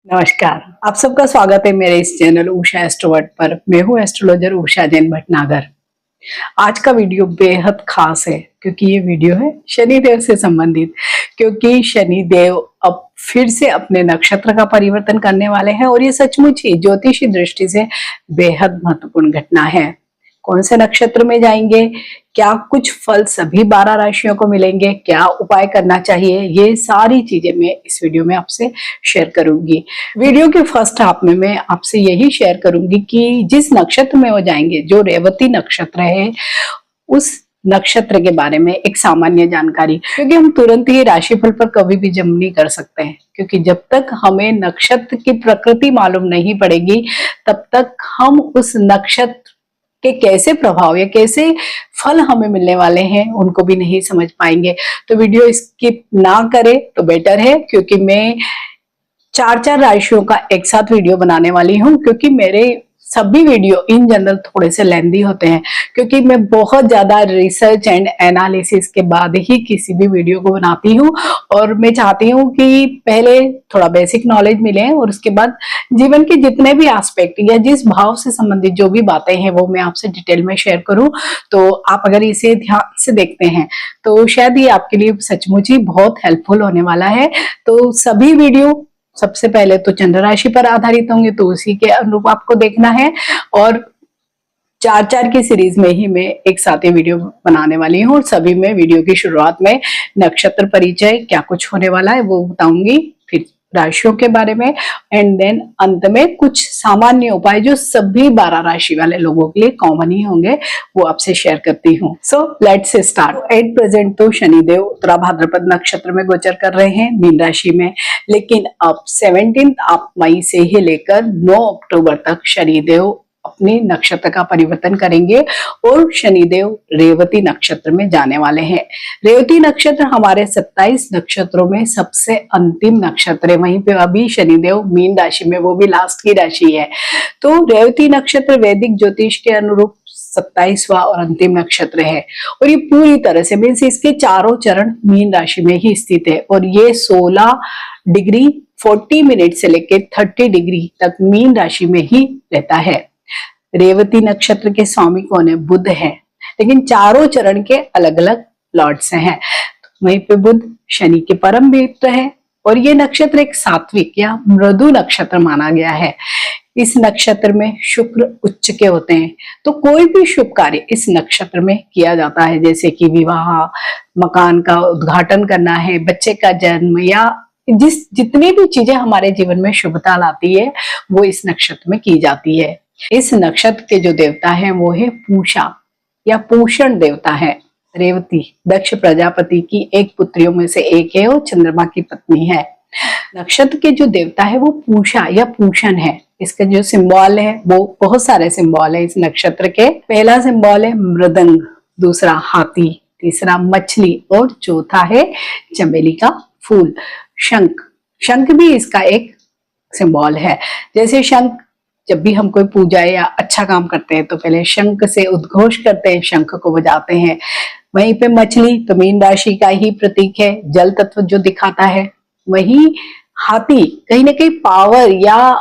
नमस्कार। आप सबका स्वागत है मेरे इस चैनल उषा एस्ट्रोवर्ट पर। मैं हूँ एस्ट्रोलॉजर उषा जैन भटनागर। आज का वीडियो बेहद खास है क्योंकि ये वीडियो है शनिदेव से संबंधित। क्योंकि शनिदेव अब फिर से अपने नक्षत्र का परिवर्तन करने वाले हैं और ये सचमुच ही ज्योतिषी दृष्टि से बेहद महत्वपूर्ण घटना है। कौन से नक्षत्र में जाएंगे, क्या कुछ फल सभी 12 राशियों को मिलेंगे, क्या उपाय करना चाहिए, ये सारी चीजें मैं इस वीडियो में आपसे शेयर करूंगी। वीडियो के फर्स्ट हाफ में मैं आपसे यही शेयर करूंगी कि जिस नक्षत्र में वो जाएंगे, जो रेवती नक्षत्र है, उस नक्षत्र के बारे में एक सामान्य जानकारी। क्योंकि हम तुरंत ही राशिफल पर कभी भी जम नहीं कर सकते हैं, क्योंकि जब तक हमें नक्षत्र की प्रकृति मालूम नहीं पड़ेगी तब तक हम उस नक्षत्र के कैसे प्रभाव या कैसे फल हमें मिलने वाले हैं उनको भी नहीं समझ पाएंगे। तो वीडियो स्किप ना करें तो बेटर है, क्योंकि मैं 4 राशियों का एक साथ वीडियो बनाने वाली हूँ। क्योंकि मेरे सभी वीडियो इन जनरल थोड़े से लेंदी होते हैं, क्योंकि मैं बहुत ज्यादा रिसर्च एंड एनालिसिस के बाद ही किसी भी वीडियो को बनाती हूँ। और मैं चाहती हूँ कि पहले थोड़ा बेसिक नॉलेज मिले और उसके बाद जीवन के जितने भी एस्पेक्ट या जिस भाव से संबंधित जो भी बातें हैं वो मैं आपसे डिटेल में शेयर करूँ। तो आप अगर इसे ध्यान से देखते हैं तो शायद ये आपके लिए सचमुच ही बहुत हेल्पफुल होने वाला है। तो सभी वीडियो सबसे पहले तो चंद्र राशि पर आधारित होंगे, तो उसी के अनुरूप आपको देखना है। और 4 की सीरीज में ही मैं एक साथ ये वीडियो बनाने वाली हूँ और सभी में वीडियो की शुरुआत में नक्षत्र परिचय क्या कुछ होने वाला है वो बताऊंगी, फिर राशियों के बारे में, एंड देन अंत में कुछ सामान्य उपाय जो सभी 12 राशि वाले लोगों के लिए कॉमन ही होंगे वो आपसे शेयर करती हूँ। So let's start. At present तो शनिदेव उत्तरा भाद्रपद नक्षत्र में गोचर कर रहे हैं मीन राशि में, लेकिन अब 17 मई से ही लेकर 9 अक्टूबर तक शनिदेव अपने नक्षत्र का परिवर्तन करेंगे और शनिदेव रेवती नक्षत्र में जाने वाले हैं। रेवती नक्षत्र हमारे 27 नक्षत्रों में सबसे अंतिम नक्षत्र है। वहीं पे अभी शनिदेव मीन राशि में, वो भी लास्ट की राशि है। तो रेवती नक्षत्र वैदिक ज्योतिष के अनुरूप 27वां और अंतिम नक्षत्र है और ये पूरी तरह से मीन्स इसके चारों चरण मीन राशि में ही स्थित है और ये 16 डिग्री 40 मिनट से लेकर 30 डिग्री तक मीन राशि में ही रहता है। रेवती नक्षत्र के स्वामी कौन है? बुध है, लेकिन चारों चरण के अलग अलग लॉर्ड्स हैं। वहीं पे बुध शनि के परम मित्र है और ये नक्षत्र एक सात्विक या मृदु नक्षत्र माना गया है। इस नक्षत्र में शुक्र उच्च के होते हैं, तो कोई भी शुभ कार्य इस नक्षत्र में किया जाता है, जैसे कि विवाह, मकान का उद्घाटन करना है, बच्चे का जन्म, या जितनी भी चीजें हमारे जीवन में शुभता लाती है वो इस नक्षत्र में की जाती है। इस नक्षत्र के जो देवता हैं वो है पूषा या पोषण देवता है। रेवती दक्ष प्रजापति की एक पुत्रियों में से एक है और चंद्रमा की पत्नी है। नक्षत्र के जो देवता है वो पूषा या पूषण है। इसका जो सिंबल है वो बहुत सारे सिंबल है इस नक्षत्र के। पहला सिंबल है मृदंग, दूसरा हाथी, तीसरा मछली और चौथा है चमेली का फूल। शंख, शंख भी इसका एक सिंबल है। जैसे शंख, जब भी हम कोई पूजा या अच्छा काम करते हैं तो पहले शंख से उद्घोष करते हैं, शंख को बजाते हैं। वहीं पे मछली तो मीन राशि का ही प्रतीक है, जल तत्व जो दिखाता है। वहीं हाथी कहीं ना कहीं पावर या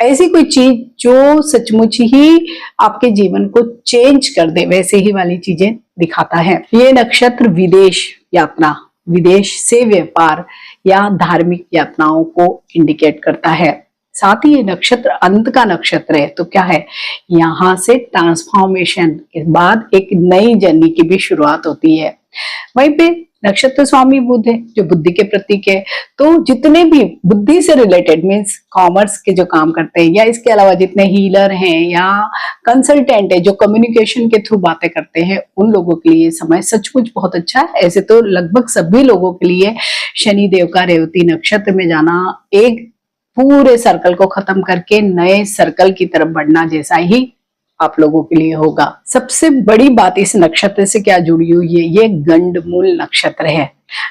ऐसी कोई चीज जो सचमुच ही आपके जीवन को चेंज कर दे, वैसे ही वाली चीजें दिखाता है। ये नक्षत्र विदेश यात्रा, विदेश से व्यापार या धार्मिक यात्राओं को इंडिकेट करता है। साथ ही ये नक्षत्र अंत का नक्षत्र है, तो क्या है, यहाँ से ट्रांसफॉर्मेशन के बाद एक नई जर्नी की भी शुरुआत होती है। वहीं पे नक्षत्र स्वामी बुध है जो बुद्धि के प्रतीक है। तो जितने भी बुद्धि से रिलेटेड मीन्स कॉमर्स के जो काम करते हैं या इसके अलावा जितने हीलर हैं या कंसल्टेंट है जो कम्युनिकेशन के थ्रू बातें करते हैं, उन लोगों के लिए समय सचमुच बहुत अच्छा है। ऐसे तो लगभग सभी लोगों के लिए शनिदेव का रेवती नक्षत्र में जाना एक पूरे सर्कल को खत्म करके नए सर्कल की तरफ बढ़ना जैसा ही आप लोगों के लिए होगा। सबसे बड़ी बात इस नक्षत्र से क्या जुड़ी हुई है, ये गंडमूल नक्षत्र है।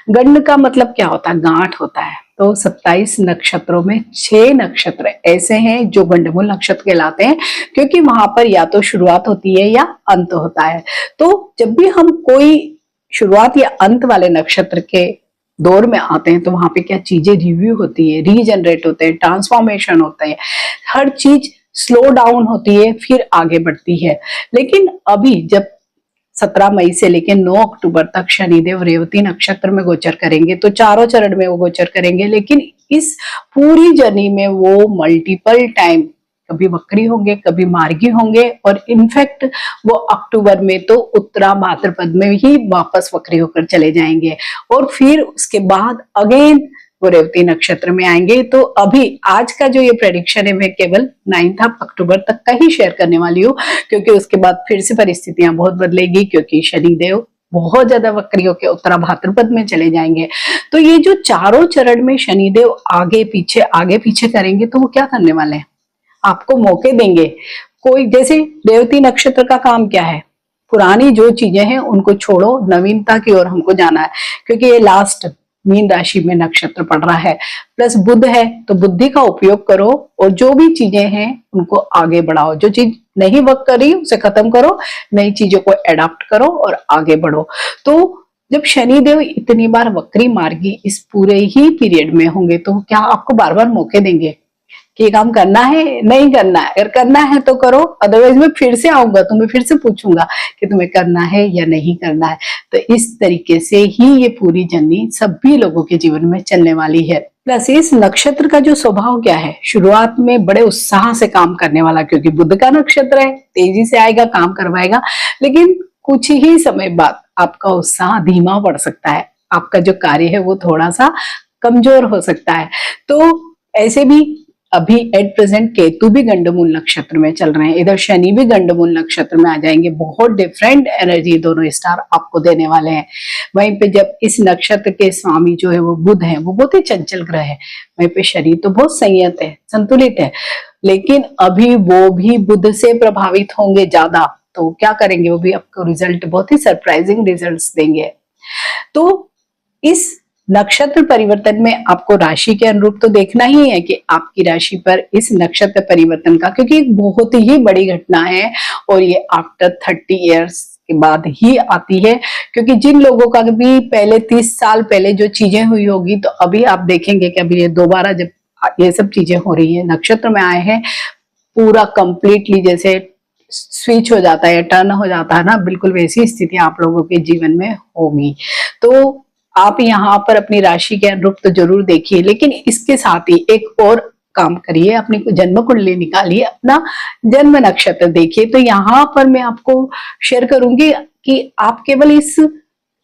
गंड का मतलब क्या होता है? गांठ होता है। तो 27 नक्षत्रों में 6 नक्षत्र ऐसे हैं जो गंडमूल नक्षत्र कहलाते हैं, क्योंकि वहां पर या तो शुरुआत होती है या अंत होता है। तो जब भी हम कोई शुरुआत या अंत वाले नक्षत्र के दौर में आते हैं तो वहां पे क्या चीजें रिव्यू होती है, रीजनरेट होते हैं, ट्रांसफॉर्मेशन होते हैं, हर चीज स्लो डाउन होती है, फिर आगे बढ़ती है। लेकिन अभी जब 17 मई से लेकर 9 अक्टूबर तक शनिदेव रेवती नक्षत्र में गोचर करेंगे, तो चारों चरण में वो गोचर करेंगे, लेकिन इस पूरी जर्नी में वो मल्टीपल टाइम कभी वक्री होंगे, कभी मार्गी होंगे, और इनफैक्ट वो अक्टूबर में तो उत्तरा भाद्रपद में ही वापस वक्री होकर चले जाएंगे, और फिर उसके बाद अगेन वो रेवती नक्षत्र में आएंगे। तो अभी आज का जो ये प्रेडिक्शन है मैं केवल 9 अक्टूबर तक का ही शेयर करने वाली हूँ, क्योंकि उसके बाद फिर से परिस्थितियां बहुत बदलेगी, क्योंकि शनिदेव बहुत ज्यादा वक्री होकर उत्तरा भाद्रपद में चले जाएंगे। तो ये जो चारों चरण में शनिदेव आगे पीछे करेंगे, तो वो क्या करने वाले हैं, आपको मौके देंगे। कोई जैसे रेवती नक्षत्र का काम क्या है, पुरानी जो चीजें हैं उनको छोड़ो, नवीनता की ओर हमको जाना है, क्योंकि ये लास्ट मीन राशि में नक्षत्र पड़ रहा है, प्लस बुध है, तो बुद्धि का उपयोग करो और जो भी चीजें हैं उनको आगे बढ़ाओ। जो चीज नहीं वर्क कर रही उसे खत्म करो, नई चीजों को एडॉप्ट करो और आगे बढ़ो। तो जब शनिदेव इतनी बार वक्री मार्गी इस पूरे ही पीरियड में होंगे, तो क्या आपको बार बार मौके देंगे कि ये काम करना है, नहीं करना है? अगर करना है तो करो, अदरवाइज मैं फिर से आऊंगा, तुम्हें फिर से पूछूंगा कि तुम्हें करना है या नहीं करना है। तो इस तरीके से ही ये पूरी जर्नी सभी लोगों के जीवन में चलने वाली है। प्लस इस नक्षत्र का जो स्वभाव क्या है, शुरुआत में बड़े उत्साह से काम करने वाला, क्योंकि बुध का नक्षत्र है, तेजी से आएगा, काम करवाएगा, लेकिन कुछ ही समय बाद आपका उत्साह धीमा पड़ सकता है, आपका जो कार्य है वो थोड़ा सा कमजोर हो सकता है। तो ऐसे भी अभी एट प्रेजेंट केतु भी गंडमूल नक्षत्र में चल रहे हैं, इधर शनि भी गंडमूल नक्षत्र में आ जाएंगे, बहुत डिफरेंट एनर्जी दोनों स्टार आपको देने वाले हैं। वहीं पे जब इस नक्षत्र के स्वामी जो है वो बुध है, वो बहुत ही चंचल ग्रह है, वहीं पे शनि तो बहुत संयत है, संतुलित है, लेकिन अभी वो भी बुध से प्रभावित होंगे ज्यादा, तो क्या करेंगे, वो भी आपको रिजल्ट बहुत ही सरप्राइजिंग रिजल्ट्स देंगे। तो इस नक्षत्र परिवर्तन में आपको राशि के अनुरूप तो देखना ही है कि आपकी राशि पर इस नक्षत्र परिवर्तन का, क्योंकि एक बहुत ही बड़ी घटना है और ये आफ्टर 30 इयर्स के बाद ही आती है। क्योंकि जिन लोगों का भी पहले 30 साल पहले जो चीजें हुई होगी, तो अभी आप देखेंगे कि अभी ये दोबारा जब ये सब चीजें हो रही है, नक्षत्र में आए हैं, पूरा कंप्लीटली जैसे स्विच हो जाता है, टर्न हो जाता है ना, बिल्कुल वैसी स्थिति आप लोगों के जीवन में होगी। तो आप यहाँ पर अपनी राशि के अनुरूप तो जरूर देखिए, लेकिन इसके साथ ही एक और काम करिए, अपनी जन्म कुंडली निकालिए, अपना जन्म नक्षत्र देखिए। तो यहाँ पर मैं आपको शेयर करूंगी कि आप केवल इस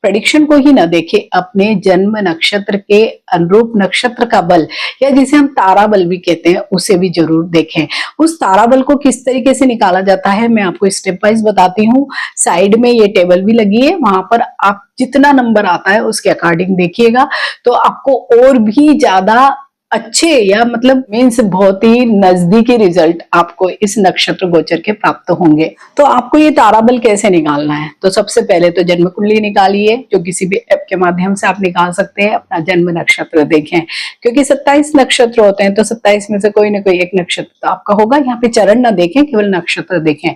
प्रेडिक्शन को ही ना देखें, अपने जन्म नक्षत्र के अनुरूप नक्षत्र का बल, या जिसे हम तारा बल भी कहते हैं, उसे भी जरूर देखें। उस तारा बल को किस तरीके से निकाला जाता है मैं आपको स्टेप वाइज बताती हूँ। साइड में ये टेबल भी लगी है, वहां पर आप जितना नंबर आता है उसके अकॉर्डिंग देखिएगा, तो आपको और भी ज्यादा अच्छे, या मतलब मीन्स बहुत ही नजदीकी रिजल्ट आपको इस नक्षत्र गोचर के प्राप्त होंगे। तो आपको ये तारा बल कैसे निकालना है, तो सबसे पहले तो जन्म कुंडली निकालिए, जो किसी भी ऐप के माध्यम से आप निकाल सकते हैं। अपना जन्म नक्षत्र देखें, क्योंकि 27 नक्षत्र होते हैं, तो 27 में से कोई ना कोई एक नक्षत्र तो आपका होगा। यहाँ पे चरण ना देखें, केवल नक्षत्र देखें,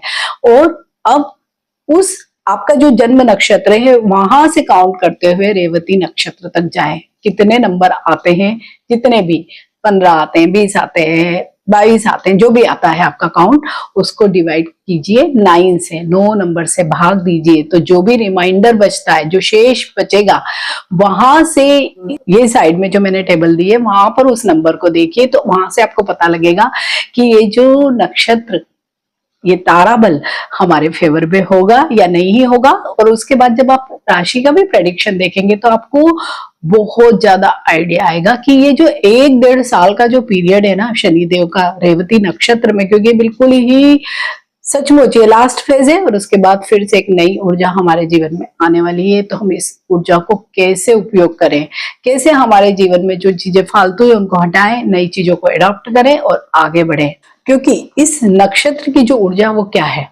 और अब उस आपका जो जन्म नक्षत्र है वहां से काउंट करते हुए रेवती नक्षत्र तक जाएं। कितने नंबर आते हैं, जितने भी 15 आते हैं, 20 आते हैं, 22 आते हैं, जो भी आता है आपका काउंट, उसको डिवाइड कीजिए 9 से, 9 नंबर से भाग दीजिए। तो जो भी रिमाइंडर बचता है, जो शेष बचेगा, वहां से ये साइड में जो मैंने टेबल दी है वहां पर उस नंबर को देखिए, तो वहां से आपको पता लगेगा कि ये जो नक्षत्र, ये तारा बल हमारे फेवर में होगा या नहीं होगा। और उसके बाद जब आप राशि का भी प्रेडिक्शन देखेंगे, तो आपको बहुत ज्यादा आइडिया आएगा कि ये जो 1-1.5 साल का जो पीरियड है ना शनिदेव का रेवती नक्षत्र में, क्योंकि बिल्कुल ही सचमुच ये लास्ट फेज है, और उसके बाद फिर से एक नई ऊर्जा हमारे जीवन में आने वाली है। तो हम इस ऊर्जा को कैसे उपयोग करें, कैसे हमारे जीवन में जो चीजें फालतू है उनको हटाएं, नई चीजों को अडॉप्ट करें और आगे बढ़े। क्योंकि इस नक्षत्र की जो ऊर्जा वो क्या है,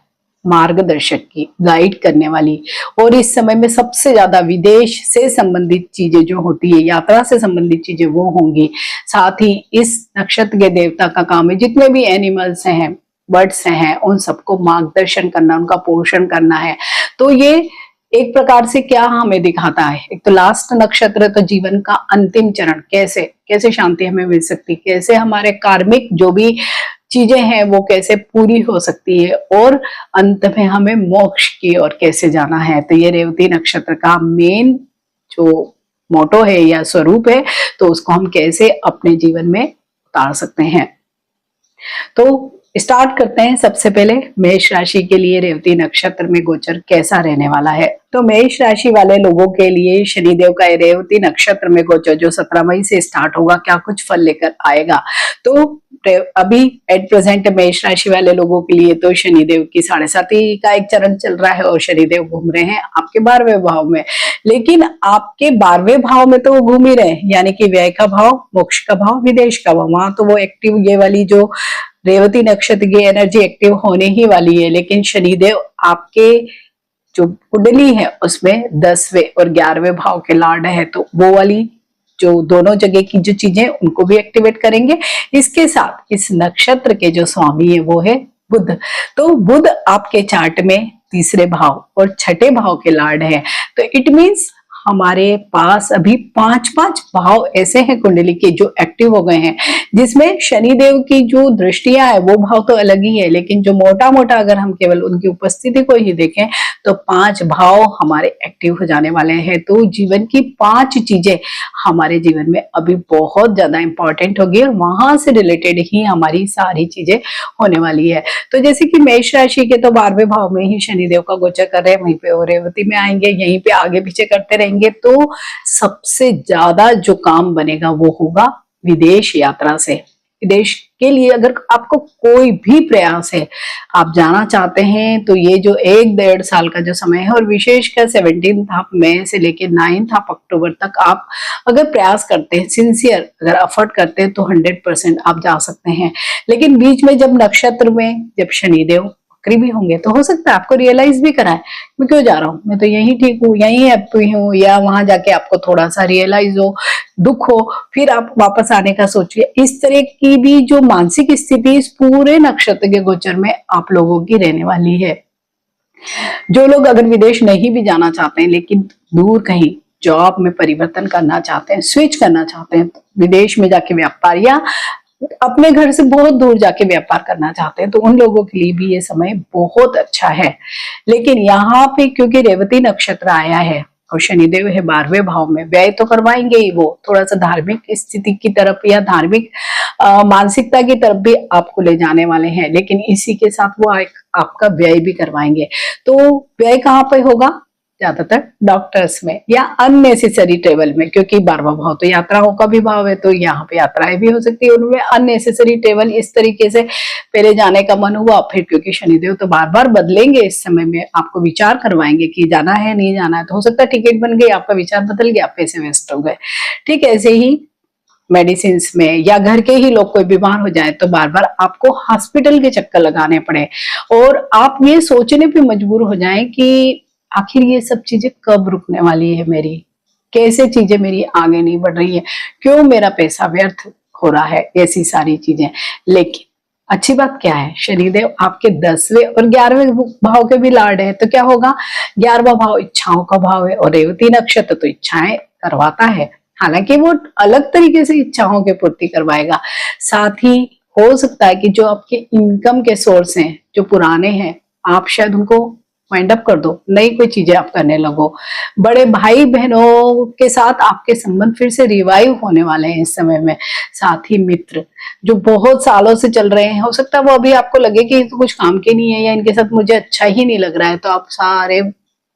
मार्गदर्शक की, गाइड करने वाली। और इस समय में सबसे ज्यादा विदेश से संबंधित चीजें जो होती है, यात्रा से संबंधित चीजें वो होंगी। साथ ही इस नक्षत्र के देवता का काम है जितने भी एनिमल्स हैं, बर्ड्स हैं, उन सबको मार्गदर्शन करना, उनका पोषण करना है। तो ये एक प्रकार से क्या हमें दिखाता है, एक तो लास्ट नक्षत्र तो जीवन का अंतिम चरण, कैसे कैसे शांति हमें मिल सकती, कैसे हमारे कार्मिक जो भी चीजें हैं वो कैसे पूरी हो सकती है, और अंत में हमें मोक्ष की ओर कैसे जाना है। तो ये रेवती नक्षत्र का मेन जो मोटो है या स्वरूप है, तो उसको हम कैसे अपने जीवन में उतार सकते हैं। तो स्टार्ट करते हैं। सबसे पहले मेष राशि के लिए रेवती नक्षत्र में गोचर कैसा रहने वाला है। तो मेष राशि वाले लोगों के लिए शनिदेव का रेवती नक्षत्र में गोचर जो 17 मई से स्टार्ट होगा, क्या कुछ फल लेकर आएगा। तो अभी एट प्रेजेंट मेष राशि वाले लोगों के लिए तो शनिदेव की 7.5 का एक चरण चल रहा है और शनिदेव घूम रहे हैं आपके 12वें भाव में। लेकिन आपके 12वें भाव में तो वो घूम ही रहे हैं, यानी कि व्यय का भाव, मोक्ष का भाव, विदेश का भाव, वहां तो वो एक्टिव, ये वाली जो रेवती नक्षत्र की एनर्जी एक्टिव होने ही वाली है। लेकिन शनिदेव आपके जो कुंडली है उसमें 10वें और 11वें भाव के लॉर्ड है, तो वो वाली जो दोनों जगह की जो चीजें उनको भी एक्टिवेट करेंगे। इसके साथ इस नक्षत्र के जो स्वामी है वो है बुध। तो बुध आपके चार्ट में 3रे भाव और 6ठे भाव के लॉर्ड है। तो इट मीन्स हमारे पास अभी 5-5 भाव ऐसे हैं कुंडली के जो एक्टिव हो गए हैं, जिसमें शनिदेव की जो दृष्टियां है वो भाव तो अलग ही है, लेकिन जो मोटा मोटा अगर हम केवल उनकी उपस्थिति को ही देखें तो 5 भाव हमारे एक्टिव हो जाने वाले हैं। तो जीवन की 5 चीजें हमारे जीवन में अभी बहुत ज्यादा इंपॉर्टेंट होगी और वहां से रिलेटेड ही हमारी सारी चीजें होने वाली है। तो जैसे कि मेष राशि के तो 12वें भाव में ही शनिदेव का गोचर कर रहे हैं, वहीं पे वो रेवती में आएंगे, यहीं पे आगे पीछे करते रहेंगे। तो सबसे ज्यादा जो काम बनेगा वो होगा विदेश यात्रा से। विदेश के लिए अगर आपको कोई भी प्रयास है, आप जाना चाहते हैं, तो ये जो 1-1.5 साल का जो समय है और विशेषकर 17 मई से लेकर 9 अक्टूबर तक आप अगर प्रयास करते हैं, सिंसियर अगर एफर्ट करते हैं, तो 100% आप जा सकते हैं। लेकिन बीच में जब नक्षत्र में जब शनिदेव भी होंगे तो हो सकता है आपको रियलाइज भी कराए मैं क्यों जा रहा हूँ, मैं तो यही ठीक हूँ, यही हैप्पी हूँ, या वहां जाके आपको थोड़ा सा रियलाइज हो, दुख हो, फिर आप वापस आने का सोचिए। इस तरह की भी जो मानसिक स्थिति इस पूरे नक्षत्र के गोचर में आप लोगों की रहने वाली है। जो लोग अगर विदेश नहीं भी जाना चाहते हैं, लेकिन दूर कहीं जॉब में परिवर्तन करना चाहते हैं, स्विच करना चाहते हैं, तो विदेश में जाके व्यापार या अपने घर से बहुत दूर जाके व्यापार करना चाहते हैं, तो उन लोगों के लिए भी ये समय बहुत अच्छा है। लेकिन यहाँ पे क्योंकि रेवती नक्षत्र आया है और शनिदेव है 12वें भाव में, व्यय तो करवाएंगे ही, वो थोड़ा सा धार्मिक स्थिति की तरफ या धार्मिक मानसिकता की तरफ भी आपको ले जाने वाले हैं, लेकिन इसी के साथ वो आपका व्यय भी करवाएंगे। तो व्यय कहाँ पे होगा, ज्यादातर डॉक्टर्स में या अननेसेसरी ट्रेवल में, क्योंकि 12वां भाव तो यात्राओं का भी भाव है, तो यहाँ पे यात्राएं भी हो सकती है, उनमें अननेसेसरी ट्रेवल इस तरीके से पहले जाने का मन हुआ, फिर क्योंकि शनिदेव तो बार बार बदलेंगे, इस समय में आपको विचार करवाएंगे कि जाना है नहीं जाना है, तो हो सकता है टिकट बन गई, आपका विचार बदल गया, पैसे वेस्ट हो गए। ठीक है, ऐसे ही मेडिसिन में या घर के ही लोग कोई बीमार हो जाए तो बार बार आपको हॉस्पिटल के चक्कर लगाने पड़े और आप ये सोचने पे मजबूर हो जाएं कि आखिर ये सब चीजें कब रुकने वाली है, मेरी कैसे चीजें मेरी आगे नहीं बढ़ रही है, क्यों मेरा पैसा व्यर्थ हो रहा है, ऐसी सारी चीजें। लेकिन अच्छी बात क्या है, शनिदेव आपके 10वें और 11वें भाव के भी लॉर्ड है, तो क्या होगा, 11वां भाव इच्छाओं का भाव है और रेवती नक्षत्र तो इच्छाएं करवाता है, हालांकि वो अलग तरीके से इच्छाओं की पूर्ति करवाएगा। साथ ही हो सकता है कि जो आपके इनकम के सोर्स हैं जो पुराने हैं, आप शायद उनको वाइंड अप कर दो, नई कोई चीजें आप करने लगो। बड़े भाई बहनों के साथ आपके संबंध फिर से रिवाइव होने वाले हैं इस समय में। साथ ही मित्र जो बहुत सालों से चल रहे हैं, हो सकता है वो अभी आपको लगे कि तो कुछ काम के नहीं है या इनके साथ मुझे अच्छा ही नहीं लग रहा है, तो आप सारे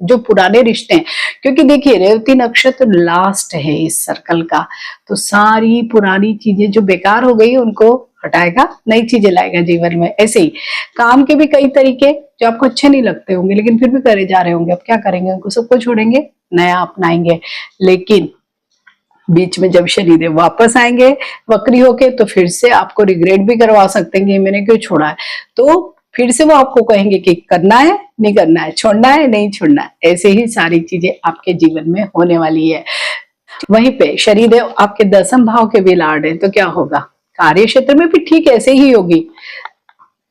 जो पुराने रिश्ते हैं, क्योंकि देखिए रेवती नक्षत्र लास्ट है इस सर्कल का, तो सारी पुरानी चीजें जो बेकार हो गई उनको हटाएगा, नई चीजें लाएगा जीवन में। ऐसे ही काम के भी कई तरीके जो आपको अच्छे नहीं लगते होंगे लेकिन फिर भी करे जा रहे होंगे, अब क्या करेंगे, उनको सबको छोड़ेंगे, नया अपनाएंगे। लेकिन बीच में जब शनिदेव वापस आएंगे वक्री होके, तो फिर से आपको रिग्रेट भी करवा सकते हैं कि मैंने क्यों छोड़ा है, तो फिर से वो आपको कहेंगे कि करना है नहीं करना है, छोड़ना है नहीं छोड़ना है। ऐसे ही सारी चीजें आपके जीवन में होने वाली है। वहीं पे शनिदेव आपके 10वें भाव के भी लॉर्ड हैं, तो क्या होगा, कार्य क्षेत्र में भी ठीक ऐसे ही होगी।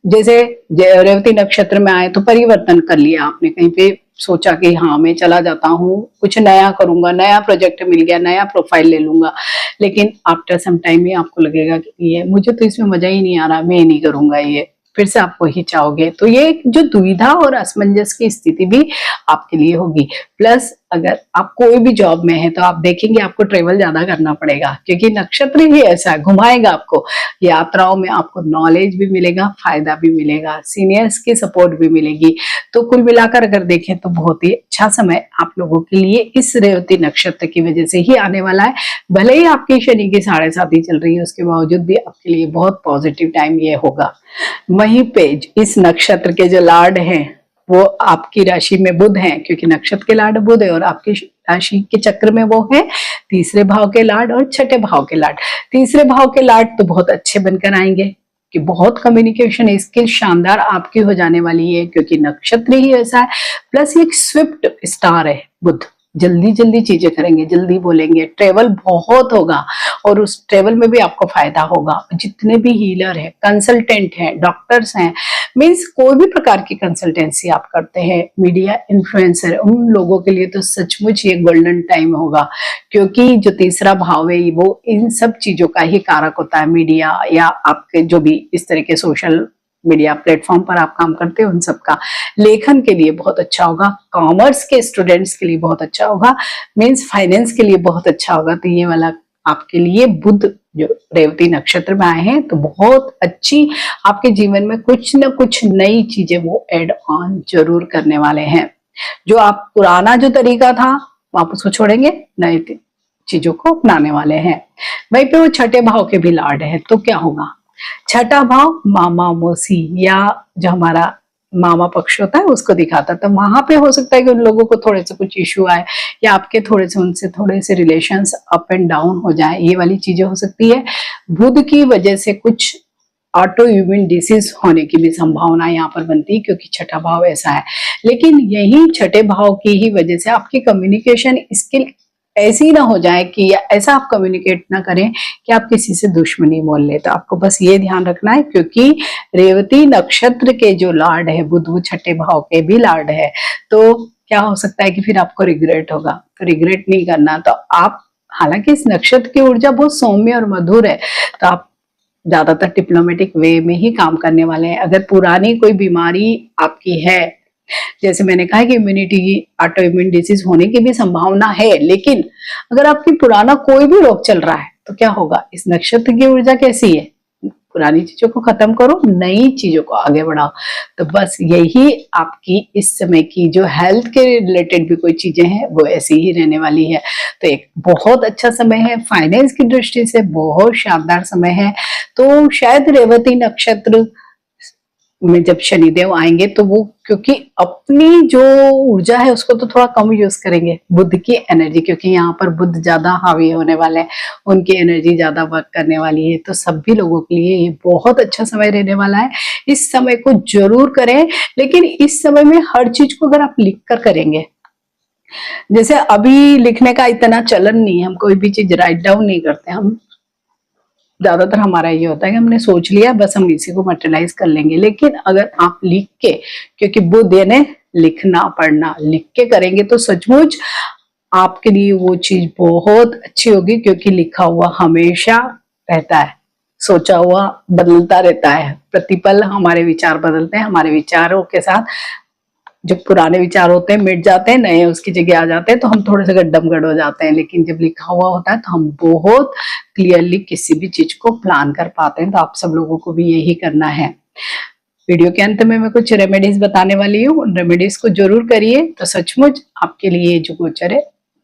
जैसे रेवती नक्षत्र में आए तो परिवर्तन कर लिया आपने, कहीं पे सोचा कि हाँ मैं चला जाता हूँ, कुछ नया करूंगा, नया प्रोजेक्ट मिल गया, नया प्रोफाइल ले लूंगा, लेकिन आफ्टर सम टाइम ही आपको लगेगा कि ये मुझे तो इसमें मजा ही नहीं आ रहा, मैं नहीं करूंगा ये, फिर से आप वही चाहोगे। तो ये जो दुविधा और असमंजस की स्थिति भी आपके लिए होगी। प्लस अगर आप कोई भी जॉब में है तो आप देखेंगे आपको ट्रेवल ज्यादा करना पड़ेगा, क्योंकि नक्षत्र ही ऐसा है, घुमाएगा आपको। यात्राओं में आपको नॉलेज भी मिलेगा, फायदा भी मिलेगा, सीनियर्स की सपोर्ट भी मिलेगी। तो कुल मिलाकर अगर देखें तो बहुत ही अच्छा समय आप लोगों के लिए इस रेवती नक्षत्र की वजह से ही आने वाला है। भले ही आपकी शनि की 7.5 चल रही है, उसके बावजूद भी आपके लिए बहुत पॉजिटिव टाइम ये होगा। वहीं पे इस नक्षत्र के जो लार्ड हैं वो आपकी राशि में बुध हैं, क्योंकि नक्षत्र के लार्ड बुध है, और आपकी राशि के चक्र में वो है तीसरे भाव के लार्ड और छठे भाव के लार्ड। तीसरे भाव के लार्ड तो बहुत अच्छे बनकर आएंगे कि बहुत कम्युनिकेशन स्किल शानदार आपकी हो जाने वाली है, क्योंकि नक्षत्र ही ऐसा है। प्लस एक स्विफ्ट स्टार है बुध, जल्दी जल्दी चीजें करेंगे, जल्दी बोलेंगे, ट्रेवल बहुत होगा, और उस ट्रेवल में भी आपको फायदा होगा। जितने भी हीलर हैं, कंसल्टेंट हैं, डॉक्टर्स हैं, मीन्स कोई भी प्रकार की कंसल्टेंसी आप करते हैं, मीडिया इन्फ्लुएंसर, उन लोगों के लिए तो सचमुच ये गोल्डन टाइम होगा, क्योंकि जो तीसरा भाव है वो इन सब चीजों का ही कारक होता है। मीडिया या आपके जो भी इस तरह के सोशल मीडिया प्लेटफॉर्म पर आप काम करते हो, उन सबका लेखन के लिए बहुत अच्छा होगा। कॉमर्स के स्टूडेंट्स के लिए बहुत अच्छा होगा, मीन्स फाइनेंस के लिए बहुत अच्छा होगा। तो ये वाला आपके लिए बुध जो रेवती नक्षत्र में आए हैं तो बहुत अच्छी आपके जीवन में कुछ न कुछ नई चीजें वो एड ऑन जरूर करने वाले हैं। जो आप पुराना जो तरीका था आप उसको छोड़ेंगे, नई चीजों को अपनाने वाले हैं। वहीं पे वो छठे भाव के भी लॉर्ड है, तो क्या होगा? छठा भाव मामा मौसी या जो हमारा मामा पक्ष होता है उसको दिखाता है, तो वहां पे हो सकता है कि उन लोगों को थोड़े से कुछ इश्यू आए, या आपके थोड़े से उनसे थोड़े से रिलेशंस अप एंड डाउन हो जाए, ये वाली चीजें हो सकती है। बुध की वजह से कुछ ऑटो इम्यून डिसीज होने की भी संभावना यहाँ पर बनती है, क्योंकि छठा भाव ऐसा है। लेकिन यही छठे भाव की ही वजह से आपकी कम्युनिकेशन स्किल ऐसी ना हो जाए कि या ऐसा आप कम्युनिकेट ना करें कि आप किसी से दुश्मनी बोल ले। तो आपको बस ये ध्यान रखना है, क्योंकि रेवती नक्षत्र के जो लॉर्ड है बुध, वो छठे भाव के भी लॉर्ड है, तो क्या हो सकता है कि फिर आपको रिग्रेट होगा। तो रिग्रेट नहीं करना। तो आप, हालांकि इस नक्षत्र की ऊर्जा बहुत सौम्य और मधुर है, तो आप ज्यादातर डिप्लोमेटिक वे में ही काम करने वाले हैं। अगर पुरानी कोई बीमारी आपकी है, जैसे मैंने कहा कि इम्यूनिटी की ऑटो इम्यून डिसीज होने की भी संभावना है, लेकिन अगर आपकी पुराना कोई भी रोग चल रहा है तो क्या होगा? इस नक्षत्र की ऊर्जा कैसी है? पुरानी चीजों को खत्म करो, नई चीजों को आगे बढ़ाओ। तो बस यही आपकी इस समय की जो हेल्थ के रिलेटेड भी कोई चीजें हैं वो ऐसी ही रहने वाली है। तो एक बहुत अच्छा समय है, फाइनेंस की दृष्टि से बहुत शानदार समय है। तो शायद रेवती नक्षत्र में जब शनिदेव आएंगे तो वो, क्योंकि अपनी जो ऊर्जा है उसको तो थोड़ा कम यूज करेंगे, बुध की एनर्जी, क्योंकि यहाँ पर बुध ज्यादा हावी होने वाले हैं, उनकी एनर्जी ज्यादा वर्क करने वाली है। तो सभी लोगों के लिए ये बहुत अच्छा समय रहने वाला है। इस समय को जरूर करें, लेकिन इस समय में हर चीज को अगर आप लिख कर करेंगे, जैसे अभी लिखने का इतना चलन नहीं है, हम कोई भी चीज राइट डाउन नहीं करते, हम ज्यादातर हमारा ये होता है कि हमने सोच लिया बस हम इसी को मटेरियलाइज कर लेंगे। लेकिन अगर आप लिख के, क्योंकि बुध यानी लिखना पढ़ना, लिख के करेंगे तो सचमुच आपके लिए वो चीज बहुत अच्छी होगी, क्योंकि लिखा हुआ हमेशा रहता है, सोचा हुआ बदलता रहता है। प्रतिपल हमारे विचार बदलते हैं, हमारे विचारों के साथ जो पुराने विचार होते हैं मिट जाते हैं, नए उसकी जगह आ जाते हैं, तो हम थोड़े से गड्ढम-गड हो जाते हैं। लेकिन जब लिखा हुआ होता है तो हम बहुत क्लियरली किसी भी चीज को प्लान कर पाते हैं। तो आप सब लोगों को भी यही करना है। वीडियो के अंत में मैं कुछ रेमेडीज बताने वाली हूँ, उन रेमेडीज को जरूर करिए, तो सचमुच आपके लिए जो गोचर है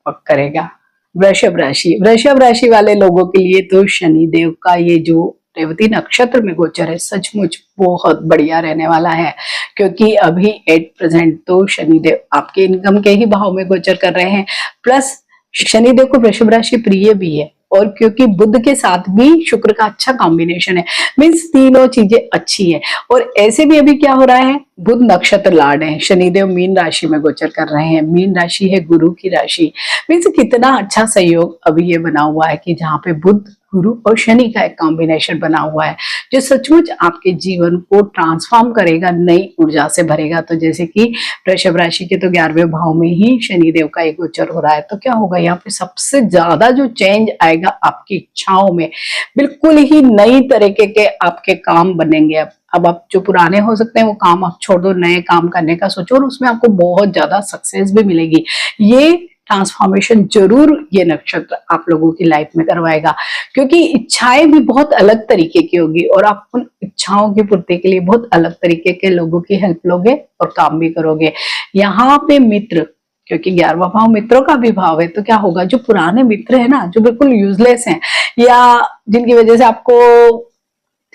वर्क करेगा। वृषभ राशि, वृषभ राशि वाले लोगों के लिए तो शनिदेव का ये जो रेवती नक्षत्र में गोचर है सचमुच बहुत बढ़िया रहने वाला है, क्योंकि अभी एट प्रेजेंट तो शनिदेव आपके इनकम के ही भाव में गोचर कर रहे हैं। प्लस शनिदेव को वृषभ राशि प्रिय भी है, और क्योंकि बुध के साथ भी शुक्र का अच्छा कॉम्बिनेशन है, मीन्स तीनों चीजें अच्छी है। और ऐसे भी अभी क्या हो रहा है, बुध नक्षत्र लार्ड है, शनिदेव मीन राशि में गोचर कर रहे हैं। मीन राशि है गुरु की राशि, मीन्स कितना अच्छा सहयोग अभी ये बना हुआ है कि जहाँ पे बुध गुरु और शनि का एक कॉम्बिनेशन बना हुआ है जो सचमुच आपके जीवन को ट्रांसफॉर्म करेगा, नई ऊर्जा से भरेगा। तो जैसे कि वृषभ राशि के तो 11वें भाव में ही शनि देव का एक गोचर हो रहा है, तो क्या होगा यहाँ पे सबसे ज्यादा जो चेंज आएगा आपकी इच्छाओं में, बिल्कुल ही नई तरीके के आपके काम बनेंगे। अब आप जो पुराने हो सकते हैं वो काम आप छोड़ दो, नए काम करने का सोचो और उसमें आपको बहुत ज्यादा सक्सेस भी मिलेगी। ये ट्रांसफॉर्मेशन जरूर ये नक्षत्र आप लोगों की लाइफ में करवाएगा, क्योंकि इच्छाएं भी बहुत अलग तरीके की होगी और आप उन इच्छाओं की पूर्ति के लिए बहुत अलग तरीके के लोगों की हेल्प लोगे और काम भी करोगे। यहाँ पे मित्र, क्योंकि 11वां भाव मित्रों का भी भाव है, तो क्या होगा, जो पुराने मित्र है ना, जो बिल्कुल यूजलेस हैं या जिनकी वजह से आपको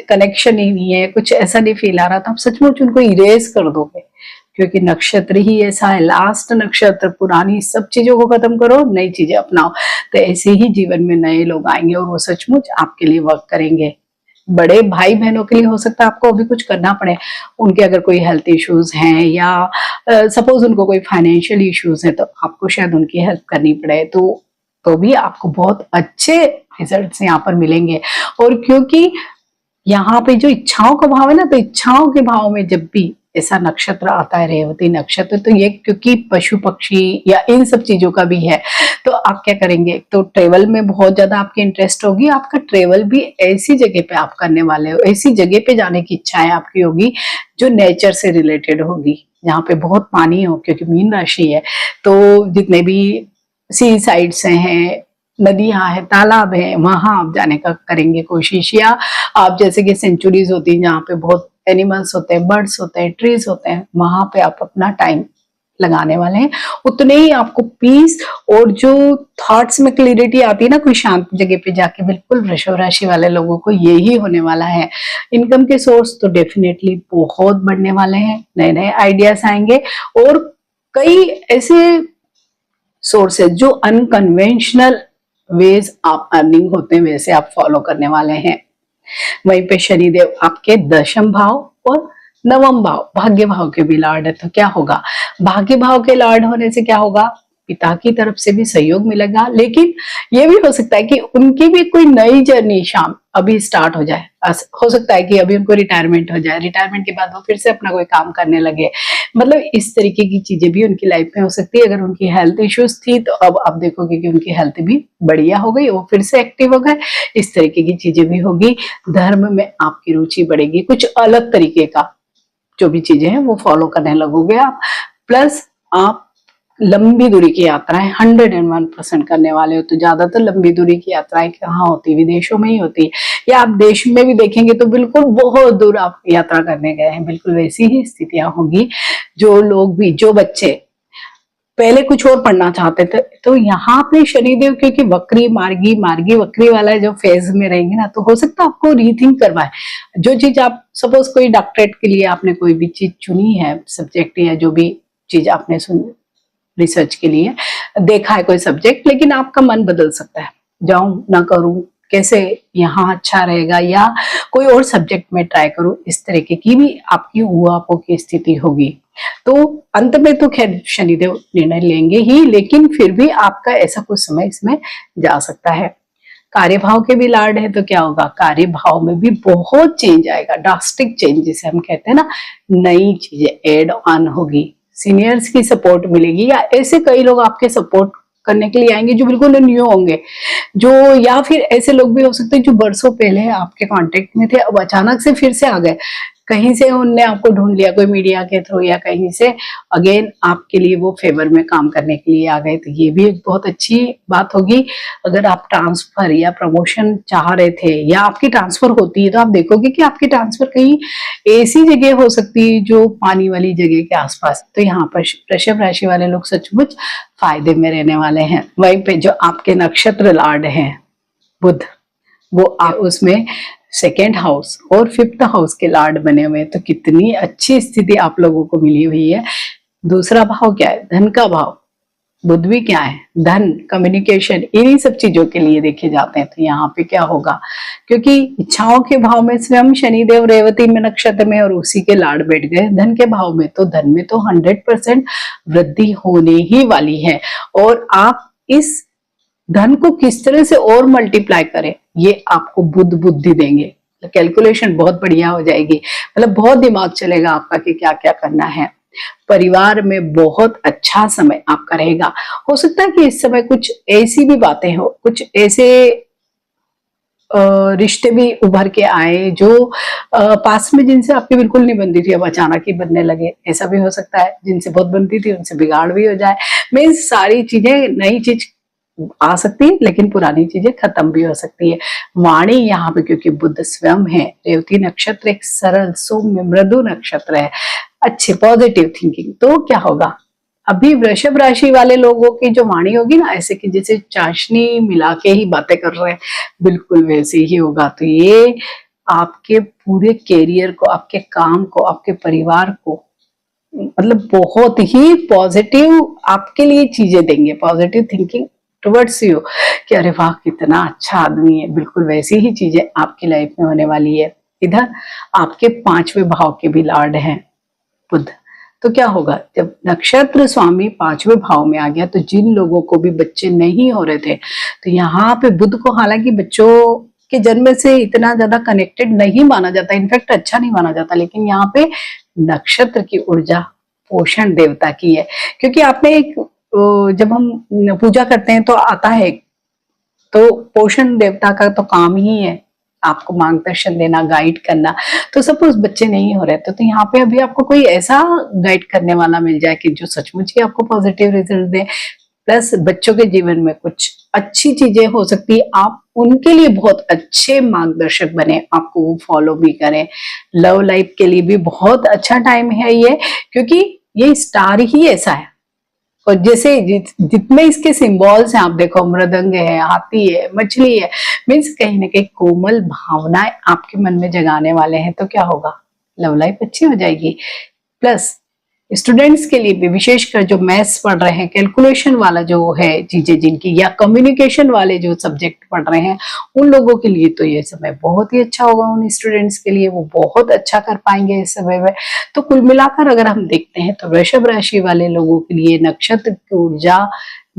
कनेक्शन ही नहीं है, कुछ ऐसा नहीं फील आ रहा, तो आप सचमुच उनको इरेज कर दोगे, क्योंकि नक्षत्र ही ऐसा है, लास्ट नक्षत्र। पुरानी सब चीजों को खत्म करो, नई चीजें अपनाओ। तो ऐसे ही जीवन में नए लोग आएंगे और वो सचमुच आपके लिए वर्क करेंगे। बड़े भाई बहनों के लिए हो सकता है आपको अभी कुछ करना पड़े, उनके अगर कोई हेल्थ इश्यूज हैं या सपोज उनको कोई फाइनेंशियल इश्यूज है, तो आपको शायद उनकी हेल्प करनी पड़े, तो भी आपको बहुत अच्छे रिजल्ट्स यहाँ पर मिलेंगे। और क्योंकि यहाँ पे जो इच्छाओं का भाव है ना, तो इच्छाओं के भाव में जब भी ऐसा नक्षत्र आता है, रेवती नक्षत्र, तो ये क्योंकि पशु पक्षी या इन सब चीजों का भी है, तो आप क्या करेंगे, तो ट्रेवल में बहुत ज्यादा आपकी इंटरेस्ट होगी। आपका ट्रेवल भी ऐसी जगह पे आप करने वाले हो, ऐसी जगह पे जाने की इच्छाएं आपकी होगी जो नेचर से रिलेटेड होगी, जहाँ पे बहुत पानी हो, क्योंकि मीन राशि है। तो जितने भी सी साइड्स हैं, नदियां हैं, तालाब है, वहां आप जाने का करेंगे कोशिश। या आप जैसे कि सेंचुरीज होती हैं जहाँ पे बहुत एनिमल्स होते हैं, बर्ड्स होते हैं, ट्रीज होते हैं, वहां पे आप अपना टाइम लगाने वाले हैं। उतने ही आपको पीस और जो थॉट्स में क्लियरिटी आती है ना, कोई शांत जगह पे जाके, बिल्कुल वृषभ राशि वाले लोगों को यही होने वाला है। इनकम के सोर्स तो डेफिनेटली बहुत बढ़ने वाले हैं, नए नए आइडियाज आएंगे और कई ऐसे सोर्सेज जो अनकन्वेंशनल वेज आप अर्निंग होते हैं वैसे आप फॉलो करने वाले हैं। वहीं पे शनिदेव आपके 10वें भाव और 9वां भाव, भाग्य भाव के भी लॉर्ड है। तो क्या होगा, भाग्य भाव के लॉर्ड होने से क्या होगा, पिता की तरफ से भी सहयोग मिलेगा, लेकिन ये भी हो सकता है कि उनकी भी कोई नई जर्नी शाम अभी स्टार्ट हो जाए। हो सकता है कि अभी उनको रिटायरमेंट हो जाए, रिटायरमेंट के बाद वो फिर से अपना कोई काम करने लगे। मतलब इस तरीके की चीजें भी उनकी लाइफ में हो सकती है। अगर उनकी हेल्थ इश्यूज थी तो अब आप देखोगे कि उनकी हेल्थ भी बढ़िया हो गई, वो फिर से एक्टिव हो गए। इस तरीके की चीजें भी होगी। धर्म में आपकी रुचि बढ़ेगी, कुछ अलग तरीके का जो भी चीजें हैं वो फॉलो करने लगोगे आप। प्लस आप लंबी दूरी की यात्राएं 101% करने वाले हो। तो ज्यादातर लंबी दूरी की यात्राएं कहाँ होती, विदेशों में ही होती है, या आप देश में भी देखेंगे तो बिल्कुल बहुत दूर आप यात्रा करने गए हैं, बिल्कुल वैसी ही स्थितियां होगी। जो लोग भी, जो बच्चे पहले कुछ और पढ़ना चाहते थे, तो यहाँ पे शनिदेव क्योंकि वक्री मार्गी मार्गी वक्री वाला जो फेज में रहेंगे ना, तो हो सकता है आपको रीथिंक करवाए। जो चीज आप सपोज कोई डॉक्टरेट के लिए आपने कोई भी चीज चुनी है, सब्जेक्ट या जो भी चीज आपने सुनी रिसर्च के लिए देखा है कोई सब्जेक्ट, लेकिन आपका मन बदल सकता है, जाऊं ना करूं, कैसे यहाँ अच्छा रहेगा, या कोई और सब्जेक्ट में ट्राई करूं, इस तरीके की भी आपकी हुआपों की स्थिति होगी। तो अंत में तो खैर शनिदेव निर्णय लेंगे ही, लेकिन फिर भी आपका ऐसा कुछ समय इसमें जा सकता है। कार्य भाव के भी लॉर्ड है, तो क्या होगा, कार्य भाव में भी बहुत चेंज आएगा, ड्रास्टिक चेंज जिसे हम कहते हैं ना, नई चीजें एड ऑन होगी, सीनियर्स की सपोर्ट मिलेगी, या ऐसे कई लोग आपके सपोर्ट करने के लिए आएंगे जो बिल्कुल न्यू होंगे, जो या फिर ऐसे लोग भी हो सकते हैं जो बरसों पहले आपके कांटेक्ट में थे, अब अचानक से फिर से आ गए, कहीं से उनने आपको ढूंढ लिया, कोई मीडिया के थ्रू या कहीं से, अगेन आपके लिए वो फेवर में काम करने के लिए आ गए। तो ये भी एक बहुत अच्छी बात होगी। अगर आप ट्रांसफर या प्रमोशन चाह रहे थे या आपकी ट्रांसफर होती है, तो आप देखोगे कि आपकी ट्रांसफर कहीं ऐसी जगह हो सकती है जो पानी वाली जगह के आसपास। तो यहाँ पर वृषभ राशि वाले लोग सचमुच फायदे में रहने वाले हैं। वहीं पे जो आपके नक्षत्र लॉर्ड हैं बुध, वो आप उसमें 2nd हाउस और 5th हाउस के लॉर्ड बने हुए हैं। तो कितनी अच्छी स्थिति आप लोगों को मिली हुई है। दूसरा भाव क्या है, धन का भाव, बुध भी क्या है, धन, कम्युनिकेशन, इन्हीं सब चीजों के लिए देखे जाते हैं। तो यहाँ पे क्या होगा, क्योंकि इच्छाओं के भाव में स्वयं शनिदेव रेवती में नक्षत्र में और उसी के लाड़ बैठ गए धन के भाव में, तो धन में तो 100% वृद्धि होने ही वाली है। और आप इस धन को किस तरह से और मल्टीप्लाई करें, ये आपको बुद्ध बुद्धि देंगे। कैलकुलेशन बहुत बढ़िया हो जाएगी, मतलब बहुत दिमाग चलेगा आपका कि क्या क्या करना है। परिवार में बहुत अच्छा समय आपका रहेगा। हो सकता है कि इस समय कुछ ऐसी भी बातें हो, कुछ ऐसे रिश्ते भी उभर के आए जो पास में जिनसे आपकी बिल्कुल नहीं बनती थी, अब अचानक ही बनने लगे, ऐसा भी हो सकता है। जिनसे बहुत बनती थी उनसे बिगाड़ भी हो जाए। मीन्स सारी चीजें, नई चीज आ सकती है लेकिन पुरानी चीजें खत्म भी हो सकती है। वाणी यहाँ पे क्योंकि बुध स्वयं है, रेवती नक्षत्र एक सरल सौम्य मृदु नक्षत्र है, अच्छे पॉजिटिव थिंकिंग। तो क्या होगा, अभी वृषभ राशि वाले लोगों की जो वाणी होगी ना, ऐसे कि जैसे चाशनी मिला के ही बातें कर रहे हैं, बिल्कुल वैसे ही होगा। तो ये आपके पूरे कैरियर को, आपके काम को, आपके परिवार को, मतलब बहुत ही पॉजिटिव आपके लिए चीजें देंगे, पॉजिटिव थिंकिंग टुवर्ड्स यू कि अरे वाह कितना अच्छा आदमी है। बिल्कुल वैसी ही चीजें आपकी लाइफ में होने वाली है। इधर आपके 5वें भाव के भी लॉर्ड हैं बुध। तो क्या होगा, जब नक्षत्र स्वामी 5वें भाव में आ गया तो जिन लोगों को भी बच्चे नहीं हो रहे थे, तो यहाँ पे बुध को हालांकि बच्चों के जन्म से इतना ज्यादा कनेक्टेड नहीं माना जाता, इनफैक्ट अच्छा नहीं माना जाता, लेकिन यहाँ पे नक्षत्र की ऊर्जा पोषण देवता की है। क्योंकि आपने एक जब हम पूजा करते हैं तो आता है, तो पोषण देवता का तो काम ही है आपको मार्गदर्शन देना, गाइड करना। तो सपोज बच्चे नहीं हो रहे तो यहाँ पे अभी आपको कोई ऐसा गाइड करने वाला मिल जाए कि जो सचमुच ही आपको पॉजिटिव रिजल्ट दे। प्लस बच्चों के जीवन में कुछ अच्छी चीजें हो सकती है, आप उनके लिए बहुत अच्छे मार्गदर्शक बने, आपको वो फॉलो भी करें। लव लाइफ के लिए भी बहुत अच्छा टाइम है ये, क्योंकि ये स्टार ही ऐसा है। और जैसे जितने इसके सिंबल्स हैं आप देखो, मृदंग है, हाथी है, मछली है, मीन्स कहीं ना कहीं कोमल भावनाएं आपके मन में जगाने वाले हैं। तो क्या होगा, लव लाइफ अच्छी हो जाएगी। प्लस स्टूडेंट्स के लिए भी, विशेषकर जो मैथ्स पढ़ रहे हैं, कैलकुलेशन वाला जो है चीजें जिनकी, या कम्युनिकेशन वाले जो सब्जेक्ट पढ़ रहे हैं, उन लोगों के लिए तो ये समय बहुत ही अच्छा होगा। उन स्टूडेंट्स के लिए वो बहुत अच्छा कर पाएंगे इस समय में। तो कुल मिलाकर अगर हम देखते हैं तो वृषभ राशि वाले लोगों के लिए नक्षत्र की ऊर्जा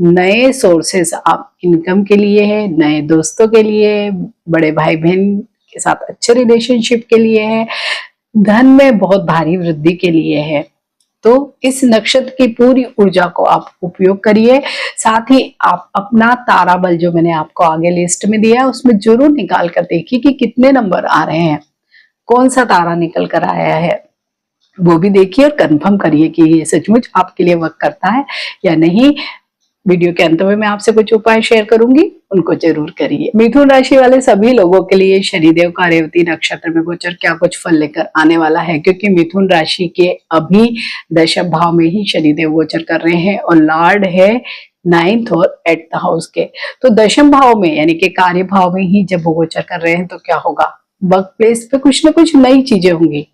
नए सोर्सेस आप इनकम के लिए है, नए दोस्तों के लिए, बड़े भाई बहन के साथ अच्छे रिलेशनशिप के लिए है, धन में बहुत भारी वृद्धि के लिए है। तो इस नक्षत्र की पूरी ऊर्जा को आप उपयोग करिए। साथ ही आप अपना तारा बल जो मैंने आपको आगे लिस्ट में दिया है उसमें जरूर निकाल कर देखिए कि कितने नंबर आ रहे हैं, कौन सा तारा निकल कर आया है, वो भी देखिए और कंफर्म करिए कि ये सचमुच आपके लिए वर्क करता है या नहीं। वीडियो के अंत में मैं आपसे कुछ उपाय शेयर करूंगी, उनको जरूर करिए। मिथुन राशि वाले सभी लोगों के लिए शनिदेव का रेवती नक्षत्र में गोचर क्या कुछ फल लेकर आने वाला है, क्योंकि मिथुन राशि के अभी दशम भाव में ही शनिदेव गोचर कर रहे हैं और लॉर्ड है 9th और 8th हाउस के। तो दशम भाव में यानी कि कार्य भाव में ही जब वो गोचर कर रहे हैं तो क्या होगा, वर्क प्लेस पे कुछ ना कुछ नई चीजें होंगी।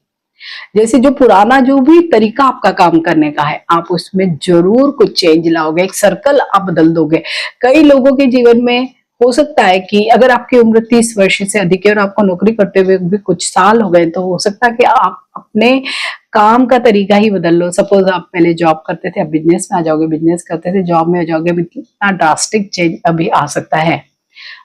जैसे जो पुराना जो भी तरीका आपका काम करने का है, आप उसमें जरूर कुछ चेंज लाओगे, एक सर्कल आप बदल दोगे। कई लोगों के जीवन में हो सकता है कि अगर आपकी उम्र 30 वर्ष से अधिक है और आपको नौकरी करते हुए भी कुछ साल हो गए, तो हो सकता है कि आप अपने काम का तरीका ही बदल लो। सपोज आप पहले जॉब करते थे, अब बिजनेस में आ जाओगे, बिजनेस करते थे जॉब में आ जाओगे, इतना ड्रास्टिक चेंज अभी आ सकता है।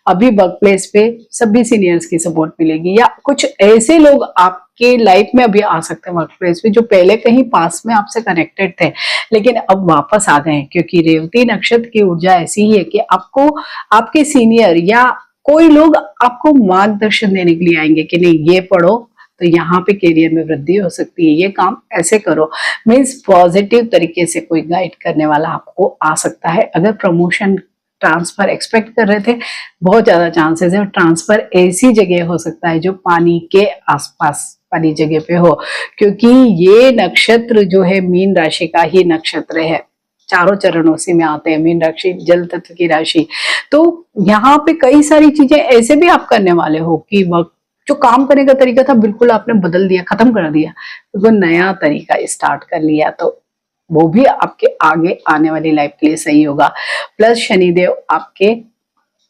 अभी वर्क प्लेस पे सभी सीनियर्स की सपोर्ट मिलेगी, या कुछ ऐसे लोग आपके लाइफ में अभी आ सकते हैं वर्क प्लेस पे जो पहले कहीं पास में आपसे कनेक्टेड थे लेकिन अब वापस आ गए, क्योंकि रेवती नक्षत्र की ऊर्जा ऐसी ही है कि आपको आपके सीनियर या कोई लोग आपको मार्गदर्शन देने के लिए आएंगे कि नहीं ये पढ़ो तो यहाँ पे करियर में वृद्धि हो सकती है, ये काम ऐसे करो। मीन्स पॉजिटिव तरीके से कोई गाइड करने वाला आपको आ सकता है। अगर प्रमोशन ट्रांसफर एक्सपेक्ट कर रहे थे, बहुत ज्यादा चांसेस है। और ट्रांसफर ऐसी जगह हो सकता है जो पानी के आसपास वाली जगह पे हो, क्योंकि ये नक्षत्र जो है मीन राशि का ही नक्षत्र है, चारों चरण उसी में आते हैं। मीन राशि जल तत्व की राशि, तो यहाँ पे कई सारी चीजें ऐसे भी आप करने वाले हो कि वक्त जो काम करने का तरीका था बिल्कुल आपने बदल दिया, खत्म कर दिया, तो नया तरीका स्टार्ट कर लिया, तो वो भी आपके आगे आने वाली लाइफ के लिए सही होगा। प्लस शनिदेव आपके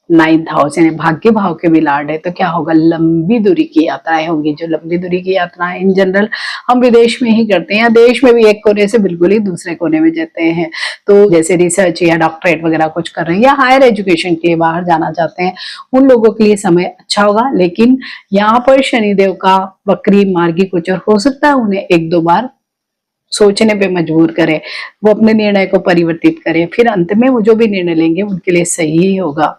नाइन्थ हाउस यानी भाग्य भाव के भी लॉर्ड है, तो क्या होगा, लंबी दूरी की यात्राएं होंगी। जो लंबी दूरी की यात्राएं इन जनरल हम विदेश में ही करते हैं, या देश में भी एक कोने से बिल्कुल ही दूसरे कोने में जाते हैं। तो जैसे रिसर्च या डॉक्टरेट वगैरह कुछ कर रहे हैं या हायर एजुकेशन के लिए बाहर जाना चाहते हैं, उन लोगों के लिए समय अच्छा होगा। लेकिन यहाँ पर शनिदेव का वक्री मार्गी गोचर हो सकता है उन्हें एक दो बार सोचने पे मजबूर करे, वो अपने निर्णय को परिवर्तित करें, फिर अंत में वो जो भी निर्णय लेंगे उनके लिए सही ही होगा।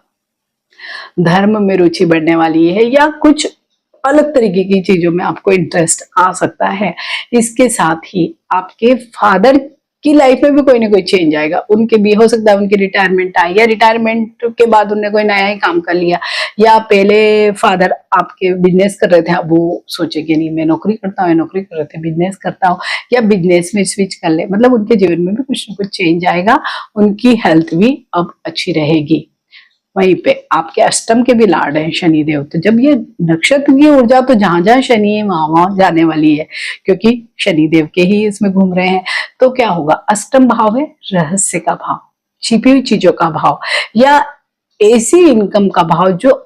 धर्म में रुचि बढ़ने वाली है या कुछ अलग तरीके की चीजों में आपको इंटरेस्ट आ सकता है। इसके साथ ही आपके फादर की लाइफ में भी कोई ना कोई चेंज आएगा। उनके भी हो सकता है उनकी रिटायरमेंट आई, या रिटायरमेंट के बाद उन्होंने कोई नया ही काम कर लिया, या पहले फादर आपके बिजनेस कर रहे थे, अब वो सोचे कि नहीं मैं नौकरी करता हूँ, नौकरी कर रहे थे बिजनेस करता हूँ, या बिजनेस में स्विच कर ले। मतलब उनके जीवन में भी कुछ ना कुछ चेंज आएगा। उनकी हेल्थ भी अब अच्छी रहेगी। वहीं पे आपके अष्टम के भी लॉर्ड हैं शनिदेव, तो जब ये नक्षत्र की ऊर्जा तो जहां जहां शनि है वहां वहां जाने वाली है, क्योंकि शनिदेव के ही इसमें घूम रहे हैं। तो क्या होगा, अष्टम भाव है रहस्य का भाव, छिपी हुई चीजों का भाव, या ऐसी इनकम का भाव जो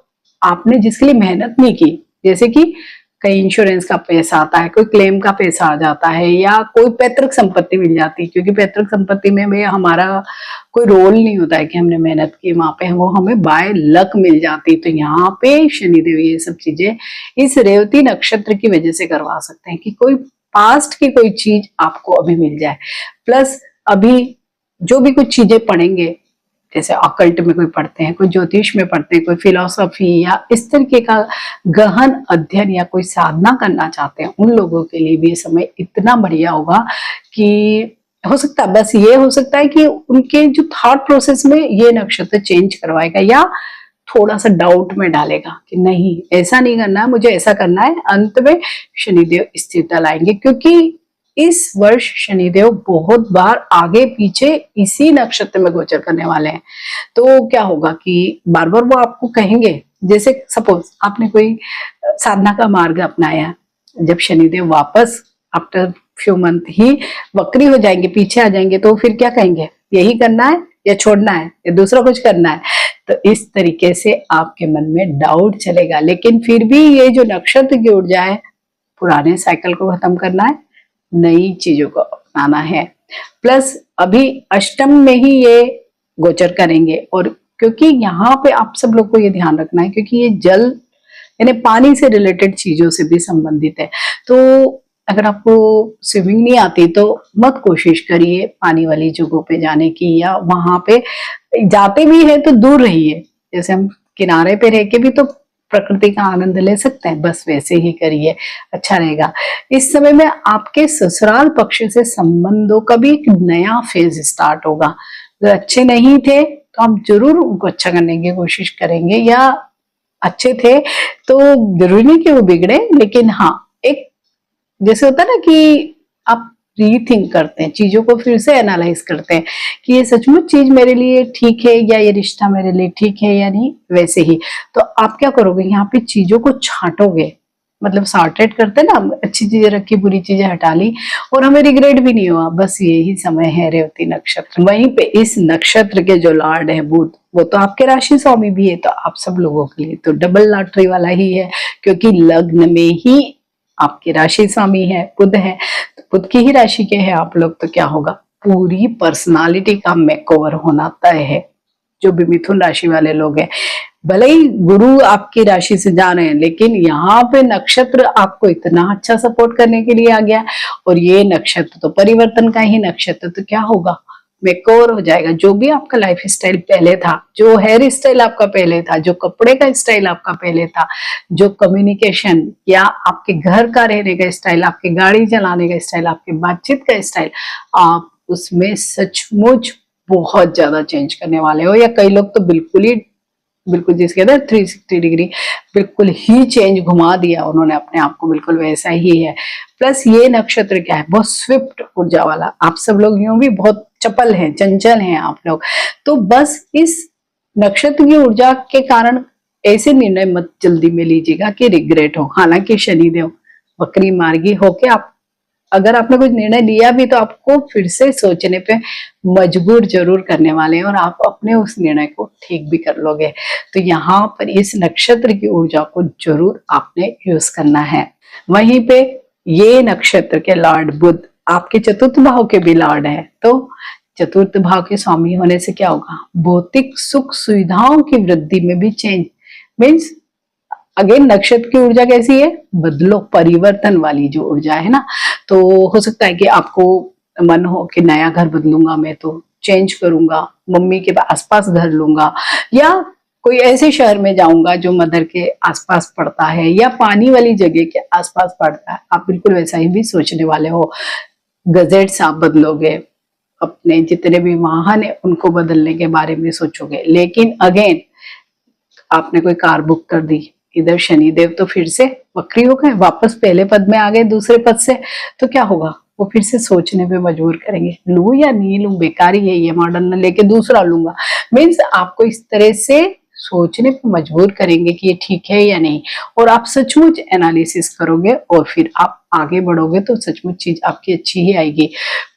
आपने जिसके लिए मेहनत नहीं की। जैसे कि कहीं इंश्योरेंस का पैसा आता है, कोई क्लेम का पैसा आ जाता है, या कोई पैतृक संपत्ति मिल जाती है, क्योंकि पैतृक संपत्ति में भी हमारा कोई रोल नहीं होता है कि हमने मेहनत की, वहां पे वो हमें बाय लक मिल जाती। तो यहाँ पे शनिदेव ये सब चीजें इस रेवती नक्षत्र की वजह से करवा सकते हैं कि कोई पास्ट की कोई चीज आपको अभी मिल जाए। प्लस अभी जो भी कुछ चीजें पढ़ेंगे, जैसे अकल्ट में कोई पढ़ते हैं, कोई ज्योतिष में पढ़ते हैं, कोई फिलॉसफी या इस तरीके का गहन अध्ययन या कोई साधना करना चाहते हैं, उन लोगों के लिए भी ये समय इतना बढ़िया होगा कि हो सकता है, बस ये हो सकता है कि उनके जो थॉट प्रोसेस में ये नक्षत्र चेंज करवाएगा या थोड़ा सा डाउट में डालेगा कि नहीं ऐसा नहीं करना है, मुझे ऐसा करना है। अंत में शनिदेव स्थिरता लाएंगे, क्योंकि इस वर्ष शनिदेव बहुत बार आगे पीछे इसी नक्षत्र में गोचर करने वाले हैं। तो क्या होगा कि बार बार वो आपको कहेंगे, जैसे सपोज आपने कोई साधना का मार्ग अपनाया, जब शनिदेव वापस आफ्टर फ्यू मंथ ही वक्री हो जाएंगे, पीछे आ जाएंगे, तो फिर क्या कहेंगे, यही करना है या छोड़ना है या दूसरा कुछ करना है। तो इस तरीके से आपके मन में डाउट चलेगा। लेकिन फिर भी ये जो नक्षत्र की ऊर्जा है, पुराने साइकिल को खत्म करना है, नई चीजों को अपनाना है। प्लस अभी अष्टम में ही ये गोचर करेंगे, और क्योंकि यहाँ पे आप सब लोग को ये ध्यान रखना है, क्योंकि ये जल यानी पानी से रिलेटेड चीजों से भी संबंधित है। तो अगर आपको स्विमिंग नहीं आती तो मत कोशिश करिए पानी वाली जगहों पे जाने की, या वहां पे जाते भी है तो दूर रहिए। जैसे हम किनारे पे रह के भी तो प्रकृति का आनंद ले सकते हैं, बस वैसे ही करिए, अच्छा रहेगा। इस समय में आपके ससुराल पक्ष से संबंधों का भी एक नया फेज स्टार्ट होगा। अगर अच्छे नहीं थे तो आप जरूर उनको अच्छा करने की कोशिश करेंगे, या अच्छे थे तो जरूरी नहीं कि वो बिगड़े, लेकिन हाँ एक जैसे होता है ना कि आप रीथिंक करते हैं, चीजों को फिर से एनालाइज करते हैं कि ये सचमुच चीज मेरे लिए ठीक है या ये रिश्ता मेरे लिए ठीक है या नहीं। वैसे ही तो आप क्या करोगे, यहाँ पे चीजों को छांटोगे, मतलब सॉर्टेड करते ना, अच्छी चीजें रखी बुरी चीजें हटा ली, और हमें रिग्रेट भी नहीं हुआ। बस यही समय है रेवती नक्षत्र। वहीं पे इस नक्षत्र के जो लॉर्ड है बुध, वो तो आपके राशि स्वामी भी है, तो आप सब लोगों के लिए तो डबल लॉटरी वाला ही है, क्योंकि लग्न में ही आपकी राशि स्वामी है, बुध है, तो बुध की ही राशि के हैं आप लोग। तो क्या होगा, पूरी पर्सनालिटी का मेकओवर होना तय है। जो भी मिथुन राशि वाले लोग हैं, भले ही गुरु आपकी राशि से जा रहे हैं, लेकिन यहाँ पे नक्षत्र आपको इतना अच्छा सपोर्ट करने के लिए आ गया, और ये नक्षत्र तो परिवर्तन का ही नक्षत्र। तो क्या होगा, मेकओवर हो जाएगा। जो भी आपका लाइफ स्टाइल पहले था, जो हेयर स्टाइल आपका पहले था, जो कपड़े का स्टाइल आपका पहले था, जो कम्युनिकेशन या आपके घर का रहने का स्टाइल, आपके गाड़ी चलाने का स्टाइल, आपकी बातचीत का स्टाइल, आप उसमें सचमुच बहुत ज्यादा चेंज करने वाले हो। या कई लोग तो बिल्कुल जिसके अंदर 360 डिग्री बिल्कुल ही चेंज घुमा दिया उन्होंने अपने आप को, बिल्कुल वैसा ही है। प्लस ये नक्षत्र क्या है, बहुत स्विफ्ट ऊर्जा वाला। आप सब लोग यूं भी बहुत चपल हैं, चंचल हैं आप लोग, तो बस इस नक्षत्र की ऊर्जा के कारण ऐसे निर्णय मत जल्दी में लीजिएगा कि रिग्रेट हो। हालांकि शनिदेव वक्री मार्गी होके आप अगर आपने कुछ निर्णय लिया भी तो आपको फिर से सोचने पे मजबूर जरूर करने वाले हैं और आप अपने उस निर्णय को ठीक भी कर लोगे। तो यहाँ पर इस नक्षत्र की ऊर्जा को जरूर आपने यूज करना है। वहीं पे ये नक्षत्र के लॉर्ड बुध आपके चतुर्थ भाव के भी लॉर्ड है, तो चतुर्थ भाव के स्वामी होने से क्या होगा, भौतिक सुख सुविधाओं की वृद्धि में भी चेंज। मीन्स अगेन नक्षत्र की ऊर्जा कैसी है, बदलो, परिवर्तन वाली जो ऊर्जा है ना। तो हो सकता है कि आपको मन हो कि नया घर बदलूंगा, मैं तो चेंज करूंगा, मम्मी के आसपास घर लूंगा, या कोई ऐसे शहर में जाऊंगा जो मदर के आसपास पड़ता है या पानी वाली जगह के आसपास पड़ता है। आप बिल्कुल वैसा ही भी सोचने वाले हो। गजेट्स आप बदलोगे, अपने जितने भी वाहन है उनको बदलने के बारे में सोचोगे। लेकिन अगेन आपने कोई कार बुक कर दी, इधर शनिदेव तो फिर से वक्री हो गए, वापस पहले पद में आ गए दूसरे पद से, तो क्या होगा, वो फिर से सोचने पे मजबूर करेंगे, लूं या नहीं लूं, बेकार ही है ये मॉडल, न लेके दूसरा लूंगा। मीन्स आपको इस तरह से सोचने पे मजबूर करेंगे कि ये ठीक है या नहीं, और आप सचमुच एनालिसिस करोगे और फिर आप आगे बढ़ोगे तो सचमुच चीज आपकी अच्छी ही आएगी।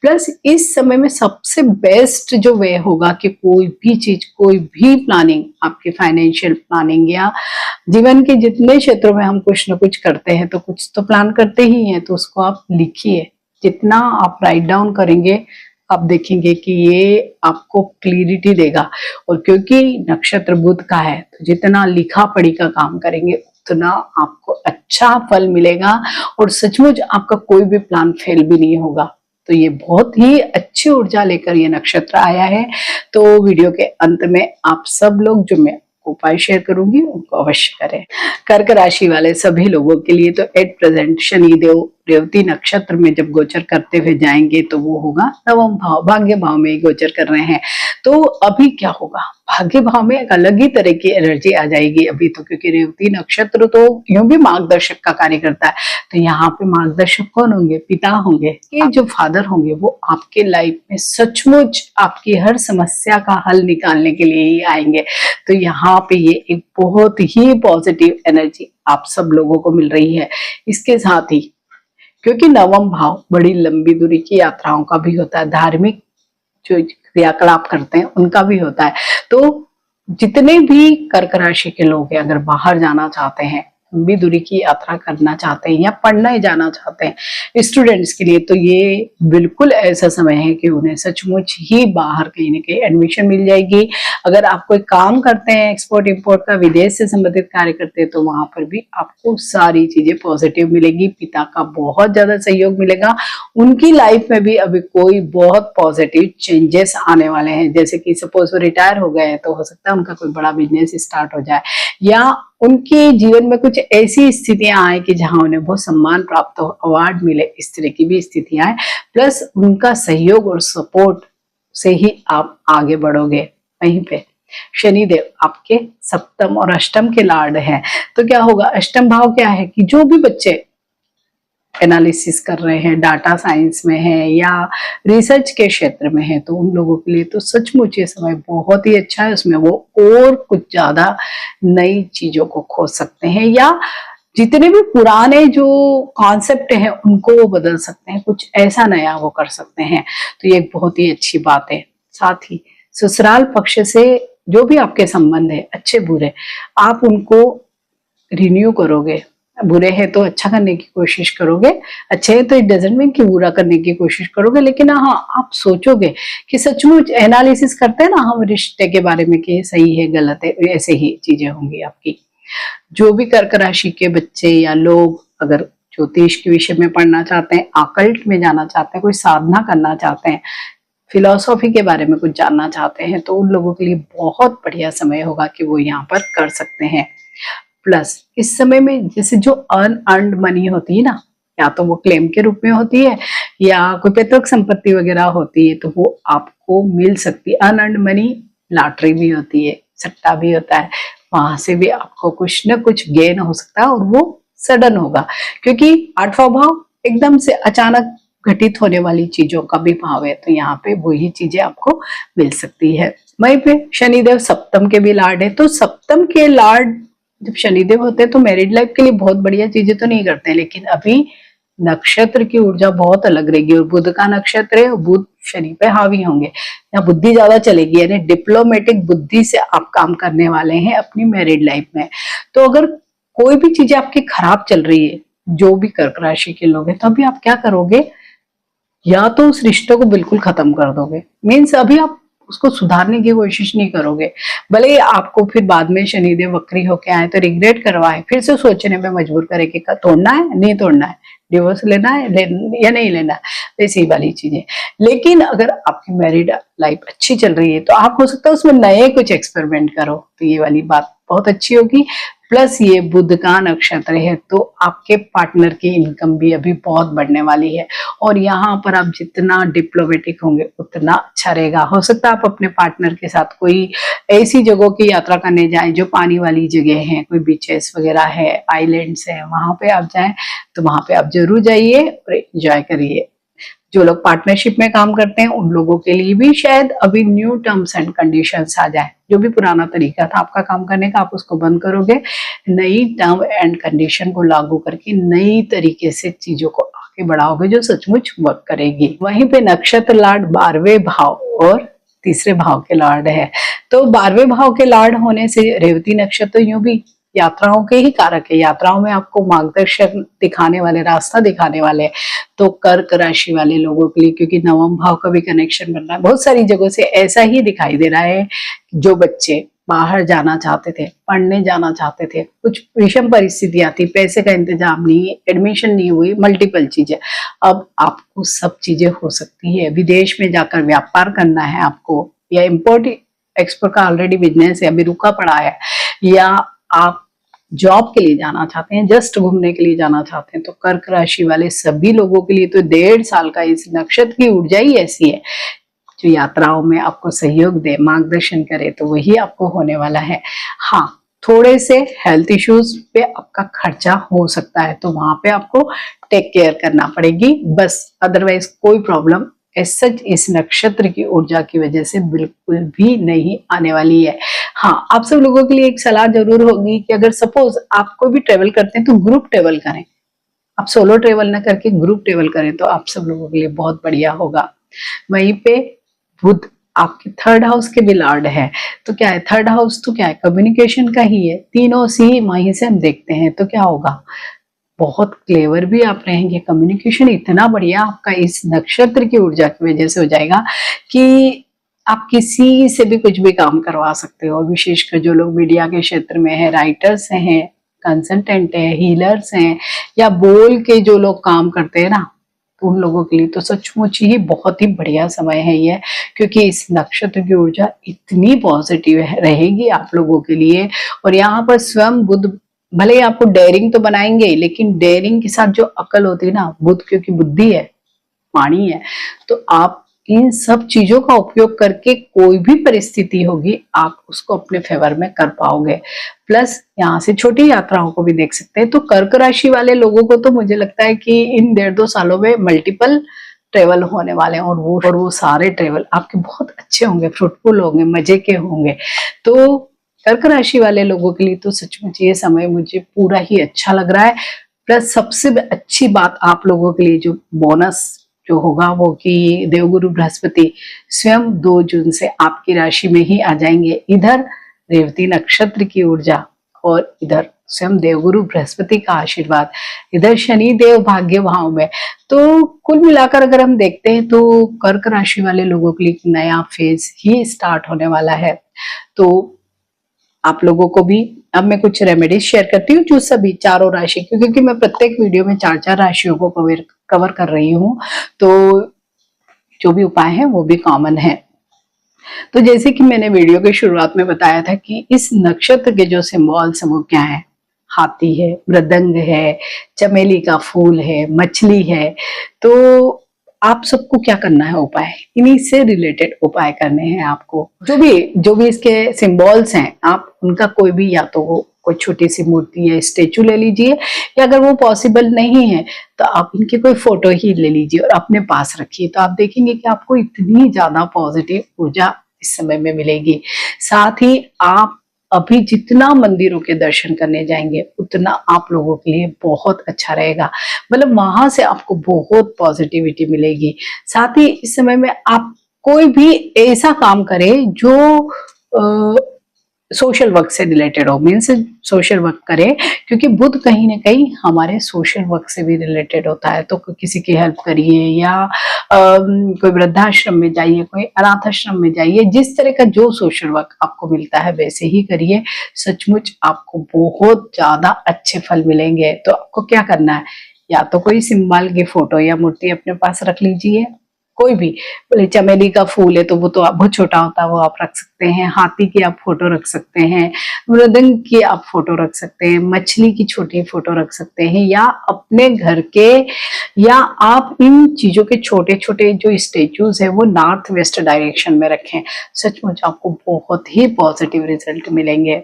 प्लस इस समय में सबसे बेस्ट जो वे होगा कि कोई भी चीज, कोई भी प्लानिंग, आपकी फाइनेंशियल प्लानिंग या जीवन के जितने क्षेत्रों में हम कुछ न कुछ करते हैं, तो कुछ तो प्लान करते ही हैं, तो उसको आप लिखिए। जितना आप राइट डाउन करेंगे आप देखेंगे कि ये आपको क्लियरिटी देगा। और क्योंकि नक्षत्र बुध का है, तो जितना लिखा पढ़ी का काम करेंगे उतना आपको अच्छा फल मिलेगा और सचमुच आपका कोई भी प्लान फेल भी नहीं होगा। तो ये बहुत ही अच्छी ऊर्जा लेकर ये नक्षत्र आया है। तो वीडियो के अंत में आप सब लोग जो मैं उपाय शेयर करूंगी उनको अवश्य करें। कर्क राशि वाले सभी लोगों के लिए तो एट प्रेजेंट शनिदेव रेवती नक्षत्र में जब गोचर करते हुए जाएंगे तो वो होगा नवम भाव, भाग्य भाव में गोचर कर रहे हैं। तो अभी क्या होगा, भाग्य भाव में एक अलग ही तरह की एनर्जी आ जाएगी अभी तो, क्योंकि रेवती नक्षत्र तो यूं भी मार्गदर्शक का कार्य करता है। तो यहाँ पे मार्गदर्शक कौन होंगे, पिता होंगे, ये जो फादर होंगे वो आपके लाइफ में सचमुच आपकी हर समस्या का हल निकालने के लिए ही आएंगे। तो यहाँ पे ये एक बहुत ही पॉजिटिव एनर्जी आप सब लोगों को मिल रही है। इसके साथ ही क्योंकि नवम भाव बड़ी लंबी दूरी की यात्राओं का भी होता है, धार्मिक जो क्रियाकलाप करते हैं उनका भी होता है। तो जितने भी कर्क राशि के लोग हैं, अगर बाहर जाना चाहते हैं, लंबी दूरी की यात्रा करना चाहते हैं या पढ़ने जाना चाहते हैं स्टूडेंट्स के लिए, तो ये बिल्कुल ऐसा समय है कि उन्हें सचमुच ही बाहर कहीं ना कहीं एडमिशन मिल जाएगी। अगर आप कोई काम करते हैं एक्सपोर्ट इंपोर्ट का, विदेश से संबंधित कार्य करते हैं, तो वहां पर भी आपको सारी चीजें पॉजिटिव मिलेगी। पिता का बहुत ज्यादा सहयोग मिलेगा। उनकी लाइफ में भी अभी कोई बहुत पॉजिटिव चेंजेस आने वाले हैं। जैसे कि सपोज वो रिटायर हो गए हैं तो हो सकता है उनका कोई बड़ा बिजनेस स्टार्ट हो जाए, या उनके जीवन में कुछ ऐसी स्थितियां आए कि जहां उन्हें बहुत सम्मान प्राप्त हो, अवार्ड मिले, इस तरह की भी स्थितियां आए। प्लस उनका सहयोग और सपोर्ट से ही आप आगे बढ़ोगे। वहीं पे शनिदेव आपके सप्तम और अष्टम के लॉर्ड हैं। तो क्या होगा, अष्टम भाव क्या है कि जो भी बच्चे एनालिसिस कर रहे हैं, डाटा साइंस में है या रिसर्च के क्षेत्र में है, तो उन लोगों के लिए तो सचमुच ये समय बहुत ही अच्छा है। उसमें वो और कुछ ज्यादा नई चीजों को खोज सकते हैं, या जितने भी पुराने जो कॉन्सेप्ट हैं उनको वो बदल सकते हैं, कुछ ऐसा नया वो कर सकते हैं। तो ये एक बहुत ही अच्छी बात है। साथ ही ससुराल पक्ष से जो भी आपके संबंध है, अच्छे बुरे, आप उनको रिन्यू करोगे। बुरे है तो अच्छा करने की कोशिश करोगे, अच्छे है तो इट डजंट मीन कि बुरा करने की कोशिश करोगे, लेकिन हाँ आप सोचोगे कि सचमुच एनालिसिस करते हैं ना हम रिश्ते के बारे में कि सही है गलत है, ऐसे ही चीजें होंगी आपकी। जो भी कर्क राशि के बच्चे या लोग अगर ज्योतिष के विषय में पढ़ना चाहते हैं, आकल्ट में जाना चाहते हैं, कोई साधना करना चाहते हैं, फिलॉसफी के बारे में कुछ जानना चाहते हैं, तो उन लोगों के लिए बहुत बढ़िया समय होगा कि वो यहाँ पर कर सकते हैं। प्लस इस समय में जैसे जो अर्नड मनी होती है ना, या तो वो क्लेम के रूप में होती है या कोई पैतृक संपत्ति वगैरह होती है, तो वो आपको मिल सकती है। अर्नड मनी, लॉटरी भी होती है, सट्टा भी होता है, वहां से भी आपको कुछ न कुछ गेन हो सकता है, और वो सडन होगा क्योंकि आठवां भाव एकदम से अचानक घटित होने वाली चीजों का भी भाव है। तो यहाँ पे वही चीजें आपको मिल सकती है। वहीं पे शनिदेव सप्तम के भी लॉर्ड है। तो सप्तम के लॉर्ड जब शनिदेव होते हैं तो मैरिड लाइफ के लिए बहुत बढ़िया चीजें तो नहीं करते हैं, लेकिन अभी नक्षत्र की ऊर्जा बहुत अलग रहेगी। और बुध का नक्षत्र है, बुध शनि पे हावी होंगे, या बुद्धि ज्यादा चलेगी, यानी डिप्लोमेटिक बुद्धि से आप काम करने वाले हैं अपनी मैरिड लाइफ में। तो अगर कोई भी चीजें आपकी खराब चल रही है, जो भी कर्क राशि के लोग हैं, तो अभी आप क्या करोगे, या तो उस रिश्ते को बिल्कुल खत्म कर दोगे, मीन्स अभी आप उसको सुधारने की कोशिश नहीं करोगे, भले ही आपको फिर बाद में शनिदेव वक्री होके आए तो रिग्रेट करवाए, फिर से सोचने में मजबूर करे कि तोड़ना है नहीं तोड़ना है, डिवोर्स लेना है या नहीं लेना, वैसी वाली चीजें। लेकिन अगर आपकी मैरिड लाइफ अच्छी चल रही है तो आप हो सकता है उसमें नए कुछ एक्सपेरिमेंट करो, तो ये वाली बात बहुत अच्छी होगी। प्लस ये बुध का नक्षत्र है तो आपके पार्टनर की इनकम भी अभी बहुत बढ़ने वाली है, और यहाँ पर आप जितना डिप्लोमेटिक होंगे उतना अच्छा रहेगा। हो सकता है आप अपने पार्टनर के साथ कोई ऐसी जगहों की यात्रा करने जाएं जो पानी वाली जगह हैं, कोई बीचेस वगैरह है, आइलैंड्स है, वहां पे आप जाएं तो वहां पे आप जरूर जाइए और एंजॉय करिए। जो लोग पार्टनरशिप में काम करते हैं उन लोगों के लिए भी शायद अभी न्यू टर्म्स एंड कंडीशंस आ जाए, जो भी पुराना तरीका था आपका काम करने का आप उसको बंद करोगे, नई टर्म एंड कंडीशन को लागू करके नई तरीके से चीजों को आगे बढ़ाओगे जो सचमुच वर्क करेगी। वहीं पे नक्षत्र लाड 12वें भाव और तीसरे भाव के लॉर्ड है, तो 12वें भाव के लॉर्ड होने से रेवती नक्षत्र यूं भी यात्राओं के ही कारक है, यात्राओं में आपको मार्गदर्शक दिखाने वाले, रास्ता दिखाने वाले। तो कर्क राशि वाले लोगों के लिए, क्योंकि नवम भाव का भी कनेक्शन बन रहा है, बहुत सारी जगहों से ऐसा ही दिखाई दे रहा है। जो बच्चे बाहर जाना चाहते थे, पढ़ने जाना चाहते थे, कुछ विषम परिस्थितियां थी, पैसे का इंतजाम नहीं, एडमिशन नहीं हुई, मल्टीपल चीजें, अब आपको सब चीजें हो सकती है। विदेश में जाकर व्यापार करना है आपको, या इम्पोर्ट एक्सपोर्ट का ऑलरेडी बिजनेस है अभी रुका पड़ा है, या आप जॉब के लिए जाना चाहते हैं, जस्ट घूमने के लिए जाना चाहते हैं, तो कर्क राशि वाले सभी लोगों के लिए तो 1.5 साल का इस नक्षत्र की ऊर्जा ही ऐसी है जो यात्राओं में आपको सहयोग दे, मार्गदर्शन करे, तो वही आपको होने वाला है। हाँ, थोड़े से हेल्थ इश्यूज पे आपका खर्चा हो सकता है, तो वहां पे आपको टेक केयर करना पड़ेगी बस, अदरवाइज कोई प्रॉब्लम सच इस नक्षत्र की ऊर्जा की वजह से बिल्कुल भी नहीं आने वाली है। हाँ, आप सब लोगों के लिए एक सलाह जरूर होगी कि अगर सपोज आप कोई भी ट्रेवल करते हैं तो ग्रुप ट्रेवल करें, आप सोलो ट्रेवल ना करके ग्रुप ट्रेवल करें तो आप सब लोगों के लिए बहुत बढ़िया होगा। वहीं पे बुध आपके 3rd हाउस के भी लॉर्ड है, तो क्या है, 3rd हाउस तो क्या है, कम्युनिकेशन का ही है, तीनों सी वहीं से हम देखते हैं, तो क्या होगा, बहुत क्लेवर भी आप रहेंगे, कम्युनिकेशन इतना बढ़िया आपका इस नक्षत्र की ऊर्जा की वजह से हो जाएगा कि आप किसी से भी कुछ भी काम करवा सकते हो। और विशेषकर जो लोग मीडिया के क्षेत्र में है, राइटर्स हैं, कंसल्टेंट है, हीलर्स हैं, या बोल के जो लोग काम करते हैं ना, तो उन लोगों के लिए तो सचमुच ही बहुत ही बढ़िया समय है ये, क्योंकि इस नक्षत्र की ऊर्जा इतनी पॉजिटिव रहेगी आप लोगों के लिए। और यहाँ पर स्वयं बुध भले ही आपको डेयरिंग तो बनाएंगे, लेकिन डेयरिंग के साथ जो अकल होती है ना, बुध क्योंकि बुद्धि है, वाणी है, तो आप इन सब चीजों का उपयोग करके कोई भी परिस्थिति होगी आप उसको अपने फेवर में कर पाओगे। प्लस यहाँ से छोटी यात्राओं को भी देख सकते हैं। तो कर्क राशि वाले लोगों को तो मुझे लगता है कि इन 1.5-2 सालों में मल्टीपल ट्रेवल होने वाले हैं, और वो सारे ट्रेवल आपके बहुत अच्छे होंगे, फ्रूटफुल होंगे, मजे के होंगे। तो कर्क राशि वाले लोगों के लिए तो सचमुच ये समय मुझे पूरा ही अच्छा लग रहा है। प्लस सबसे अच्छी बात आप लोगों के लिए जो बोनस जो होगा वो कि देवगुरु बृहस्पति स्वयं 2 जून से आपकी राशि में ही आ जाएंगे। इधर रेवती नक्षत्र की ऊर्जा और इधर स्वयं देवगुरु बृहस्पति का आशीर्वाद, इधर शनि देव भाग्य भाव में। तो कुल मिलाकर अगर हम देखते हैं तो कर्क राशि वाले लोगों के लिए नया फेज ही स्टार्ट होने वाला है। तो आप लोगों को भी अब मैं कुछ रेमेडीज शेयर करती हूँ जो सभी चारों राशि, क्योंकि मैं प्रत्येक वीडियो में 4-4 राशियों को कवर कर रही हूँ, तो जो भी उपाय है वो भी कॉमन है। तो जैसे कि मैंने वीडियो के शुरुआत में बताया था कि इस नक्षत्र के जो सिंबल्स हैं वो क्या है, हाथी है, मृदंग है, चमेली का फूल है, मछली है। तो आप सबको क्या करना है, उपाय इन्हीं से रिलेटेड उपाय करने हैं आपको। जो भी इसके सिंबल्स हैं आप उनका कोई भी, या तो कोई छोटी सी मूर्ति या स्टेचू ले लीजिए, या अगर वो पॉसिबल नहीं है तो आप इनकी कोई फोटो ही ले लीजिए और अपने पास रखिए। तो आप देखेंगे कि आपको इतनी ज्यादा पॉजिटिव ऊर्जा इस समय में मिलेगी। साथ ही आप अभी जितना मंदिरों के दर्शन करने जाएंगे उतना आप लोगों के लिए बहुत अच्छा रहेगा। मतलब वहां से आपको बहुत पॉजिटिविटी मिलेगी। साथ ही इस समय में आप कोई भी ऐसा काम करें जो सोशल वर्क से रिलेटेड हो, मीन्स सोशल वर्क करें, क्योंकि बुध कहीं ना कहीं हमारे सोशल वर्क से भी रिलेटेड होता है। तो किसी की हेल्प करिए या कोई वृद्धाश्रम में जाइए, कोई अनाथ आश्रम में जाइए, जिस तरह का जो सोशल वर्क आपको मिलता है वैसे ही करिए। सचमुच आपको बहुत ज्यादा अच्छे फल मिलेंगे। तो आपको क्या करना है, या तो कोई सिंबल की फोटो या मूर्ति अपने पास रख लीजिए, कोई भी, बोले चमेली का फूल है तो वो तो बहुत छोटा होता है, वो आप रख सकते हैं। हाथी की आप फोटो रख सकते हैं, मृदंग की आप फोटो रख सकते हैं, मछली की छोटी फोटो रख सकते हैं, या अपने घर के, या आप इन चीजों के छोटे छोटे जो स्टेच्यूज है वो नॉर्थ वेस्ट डायरेक्शन में रखें। सचमुच आपको बहुत ही पॉजिटिव रिजल्ट मिलेंगे।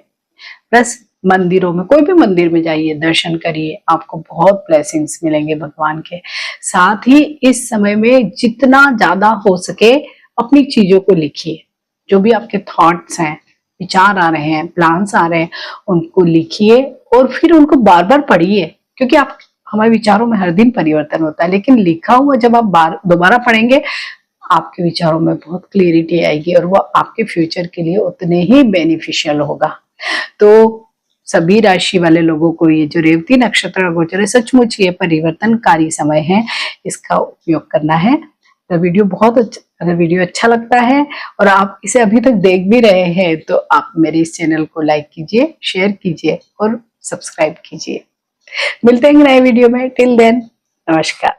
प्लस मंदिरों में, कोई भी मंदिर में जाइए, दर्शन करिए, आपको बहुत ब्लेसिंग्स मिलेंगे भगवान के। साथ ही इस समय में जितना ज्यादा हो सके अपनी चीजों को लिखिए। जो भी आपके थॉट्स हैं, विचार आ रहे हैं, प्लान्स आ रहे हैं, उनको लिखिए और फिर उनको बार बार पढ़िए, क्योंकि आप, हमारे विचारों में हर दिन परिवर्तन होता है, लेकिन लिखा हुआ जब आप दोबारा पढ़ेंगे आपके विचारों में बहुत क्लियरिटी आएगी और वो आपके फ्यूचर के लिए उतने ही बेनिफिशियल होगा। तो सभी राशि वाले लोगों को ये जो रेवती नक्षत्र का गोचर है, सचमुच ये परिवर्तनकारी समय है, इसका उपयोग करना है। तो वीडियो बहुत अच्छा, अगर वीडियो अच्छा लगता है और आप इसे अभी तक देख भी रहे हैं तो आप मेरे इस चैनल को लाइक कीजिए, शेयर कीजिए और सब्सक्राइब कीजिए। मिलते हैं नए वीडियो में। टिल देन, नमस्कार।